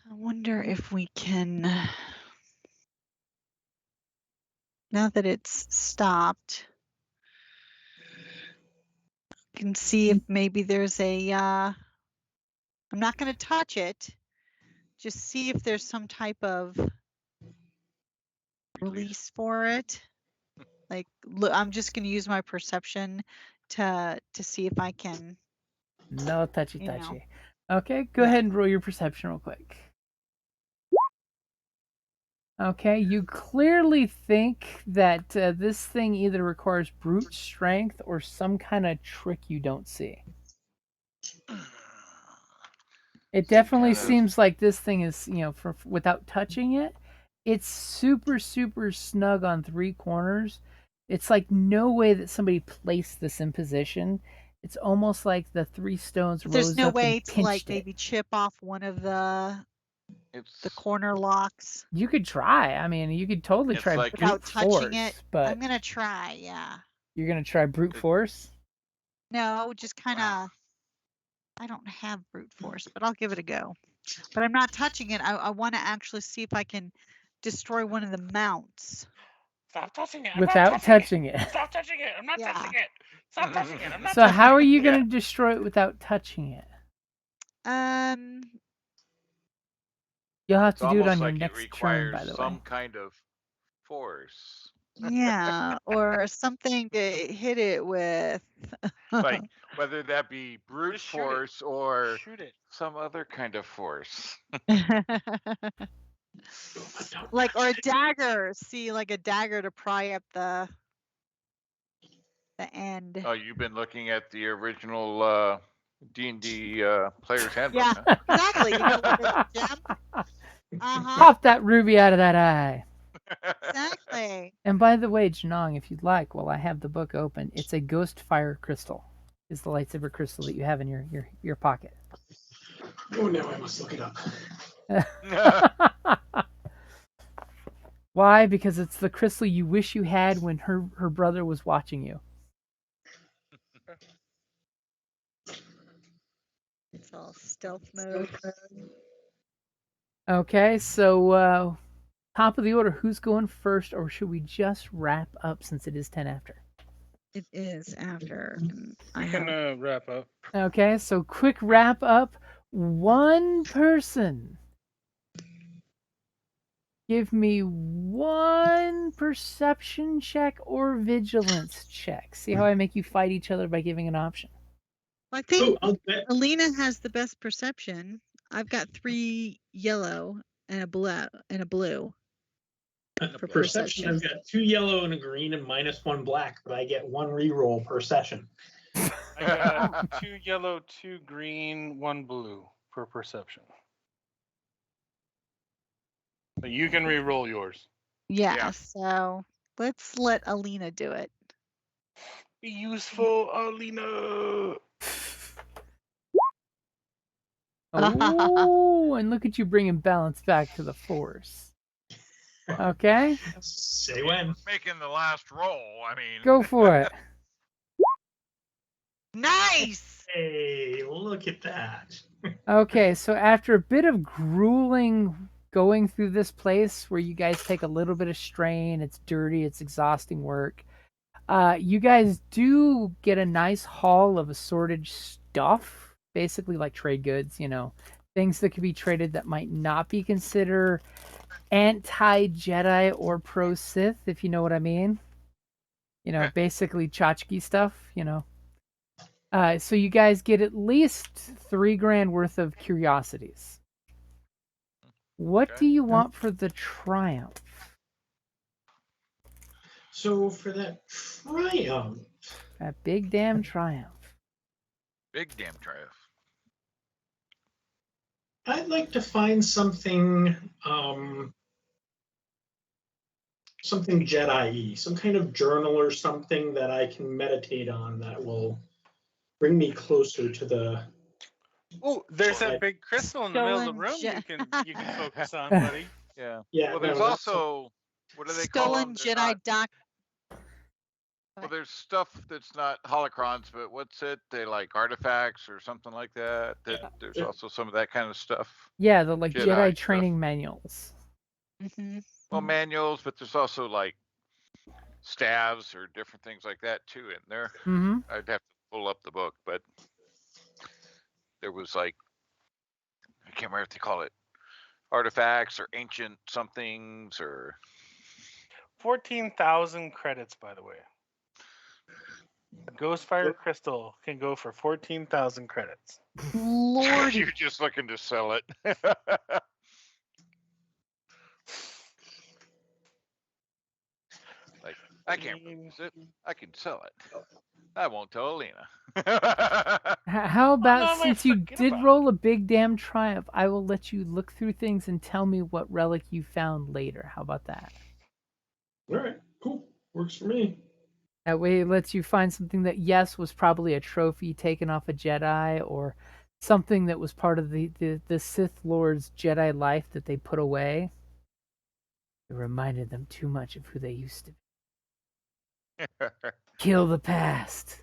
I wonder if we can. Now that it's stopped, I can see if maybe there's a. I'm not gonna touch it. Just see if there's some type of release for it. Like, look, I'm just gonna use my perception to see if I can. No touchy You know. touchy. Okay, go Yeah. ahead and roll your perception real quick. Okay, you clearly think that this thing either requires brute strength or some kind of trick you don't see. It definitely kind of- seems like this thing is, without touching it, it's super, super snug on 3 corners. It's like no way that somebody placed this in position. It's almost like the 3 stones There's rose no up way and to pinched like it. maybe chip off one of the It's corner locks You could try. I mean, you could totally It's try like- brute without touching force, it. but I'm gonna try. Yeah. you're gonna try brute force. No, just kind of. I don't have brute force, but I'll give it a go. But I'm not touching it. I want to actually see if I can destroy one of the mounts. Stop touching it. I'm Without not touching touching it. Stop touching it. I'm not Yeah. touching it. Stop touching it. I'm not So touching how it. are you Yeah. gonna destroy it without touching it? You'll have It's to do it almost on your like it next turn, requires by the some way. kind of force. Yeah, or something to hit it with. Like whether that be brute Just shoot it. force or Shoot it. some other kind of force. Like, or a dagger. See, like a dagger to pry up the end. Oh, you've been looking at the original D&D player's handbook, Yeah, huh? exactly. You know, with the gem. Uh-huh. Pop that ruby out of that eye. Exactly. And by the way, Janong, if you'd like, while I have the book open, it's a ghost fire crystal. Is the lightsaber crystal that you have in your pocket. Oh, now I must look it up. Why? Because it's the crystal you wish you had when her brother was watching you. It's all stealth mode. Okay, so top of the order, who's going first, or should we just wrap up since it is 10 after? It is after. I You can have. wrap up. Okay, so quick wrap up. One person. Give me one perception check or vigilance check. See how I make you fight each other by giving an option? I think I'll bet. Alina has the best perception. I've got 3 yellow and a blue. For For perception, I've got 2 yellow and a green and -1 black, but I get 1 reroll per session. I got 2 yellow, 2 green, 1 blue for perception. But you can re-roll yours. Yeah, so let's let Alina do it. Be useful, Alina. Oh, and look at you bringing balance back to the force. Okay, Say when. Making the last roll. I mean, go for it. Nice. Hey, look at that. Okay, so after a bit of grueling going through this place where you guys take a little bit of strain, it's dirty, it's exhausting work. You guys do get a nice haul of assorted stuff, basically like trade goods, things that could be traded that might not be considered anti-Jedi or pro-Sith, if you know what I mean. Basically tchotchke stuff. So you guys get at least $3,000 worth of curiosities. What Okay. do you want for the triumph? So for that triumph, That big damn triumph. big damn triumph. I'd like to find something something Jedi-y, some kind of journal or something that I can meditate on that will bring me closer to the. Oh, there's that Right. big crystal in the middle of the Stolen room you can focus on, buddy. Yeah. Yeah. Well, there's no, that's also what do they call Stolen them? They're Jedi not- doc. Well, there's stuff that's not holocrons, but what's it? They like artifacts or something like that. There's also some of that kind of stuff. Yeah, the Jedi Jedi stuff. training manuals. Mm-hmm. Well, manuals, but there's also like staves or different things like that too in there. Mm-hmm. I'd have to pull up the book, but there was like, I can't remember what they call it, artifacts or ancient somethings or 14,000 credits, by the way. A Ghostfire crystal can go for 14,000 credits. Lord. you're just looking to sell it. Like, I can't produce it. I can sell it. I won't tell Alina. How about, no, I might since you forget did about roll a big damn triumph, I will let you look through things and tell me what relic you found later. How about that? all right. Cool. Works for me. That way it lets you find something that, yes, was probably a trophy taken off a Jedi, or something that was part of the Sith Lord's Jedi life that they put away. It reminded them too much of who they used to be. Kill the past.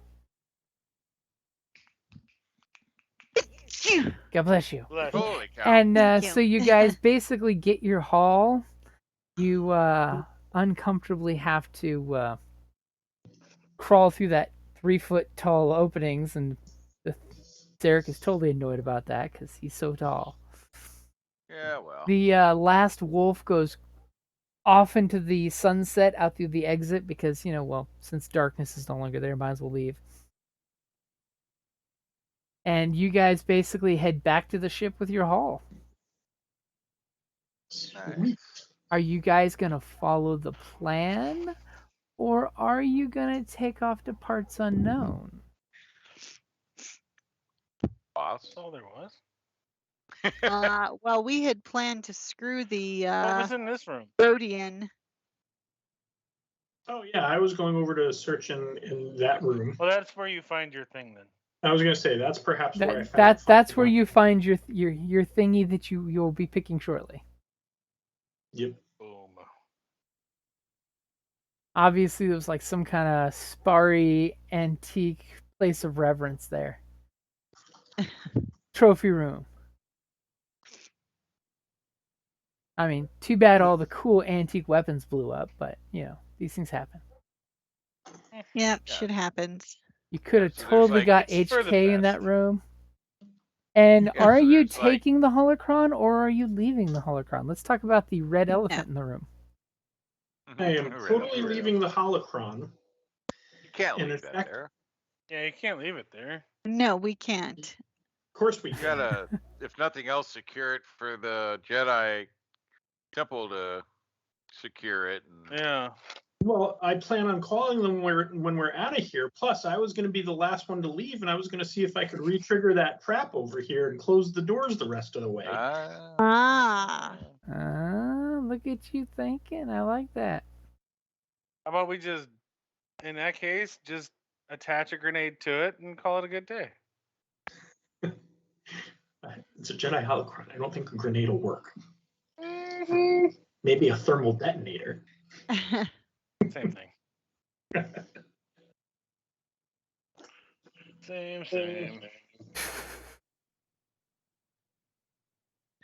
God bless you. Holy cow. And Thank you. so you guys basically get your haul. You uncomfortably have to crawl through that 3-foot tall openings, and Derek is totally annoyed about that because he's so tall. Yeah, well. The last wolf goes off into the sunset out through the exit because, well, since darkness is no longer there, might as well leave. And you guys basically head back to the ship with your haul. Sweet. Are you guys going to follow the plan? Or are you going to take off to parts unknown? Boss. That's all there was. Well, we had planned to screw the What was in this room? Rhodian. Oh yeah, I was going over to search in that room. Well, that's where you find your thing then. I was going to say that's perhaps where I found. That's where you find your thingy that you'll be picking shortly. Yep. Boom. Obviously, there was like some kind of sparry antique place of reverence there. Trophy room. I mean, too bad all the cool antique weapons blew up, but these things happen. Yep, Yeah. shit happens. You could have So there's, totally like, got it's for the HK in that best. room. And Yeah, are so you there's, like- taking the holocron or are you leaving the holocron? Let's talk about the red elephant in the room. I am totally leaving the holocron. You can't and leave in that fact- there. Yeah, you can't leave it there. No, we can't. Of course we You can. gotta, if nothing else, secure it for the Jedi temple to secure it. And Yeah. Well, I plan on calling them when we're out of here. Plus, I was going to be the last one to leave, and I was going to see if I could re-trigger that trap over here and close the doors the rest of the way. Ah. Look at you thinking. I like that. How about we just, in that case, just attach a grenade to it and call it a good day? It's a Jedi holocron. I don't think a grenade will work. Maybe a thermal detonator. Same thing. Same.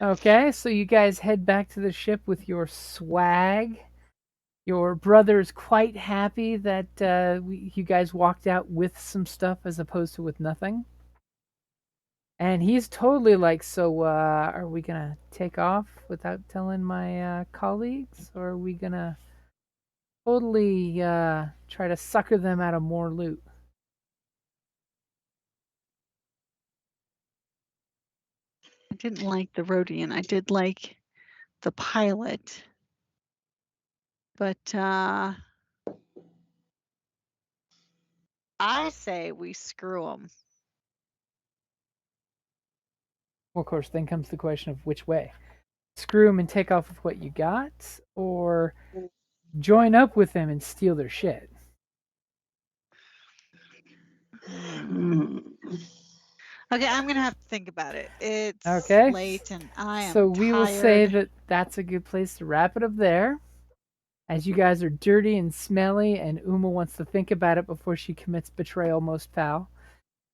Okay, so you guys head back to the ship with your swag. Your brother's quite happy that you guys walked out with some stuff as opposed to with nothing. And he's totally like, so are we going to take off without telling my colleagues? Or are we going to totally try to sucker them out of more loot? I didn't like the Rhodian. I did like the pilot. But I say we screw them. Well, of course, then comes the question of which way. Screw them and take off with what you got, or join up with them and steal their shit. Okay, I'm gonna have to think about it. It's Okay. late and I am So we will say tired. that that's a good place to wrap it up there. As you guys are dirty and smelly, and Uma wants to think about it before she commits betrayal most foul,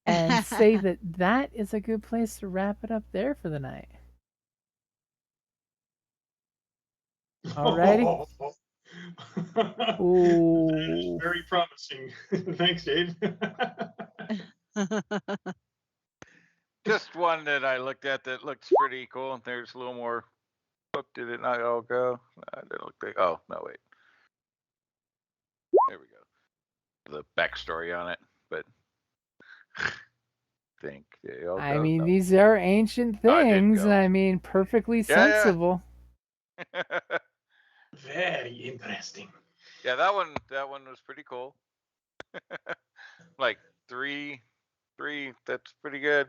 and say that that is a good place to wrap it up there for the night. Alrighty. Ooh. Very promising. Thanks, Dave. just one that I looked at that looks pretty cool. There's a little more. Look, did it not all go? I didn't look like. Oh no, wait. There we go. The backstory on it, but think they all I go. mean, No. these are ancient Oh, it did things. go. I mean, perfectly Yeah, yeah. sensible. Very interesting. Yeah, that one was pretty cool. Like three, that's pretty good.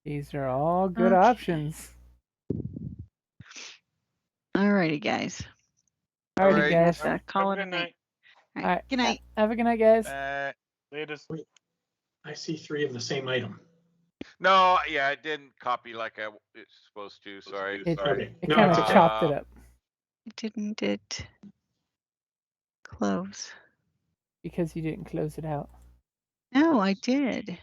These are all good Okay. options. Alrighty, guys. Alrighty, Alright. guys. Have to call it a Good night. night. All All right. right. Good night. Have a good night, guys. Latest. I see 3 of the same item. No, yeah, I didn't copy like it's supposed to. Sorry. It, Okay. it No, kind it's of okay. chopped it up Didn't it close? because you didn't close it out. No, I did.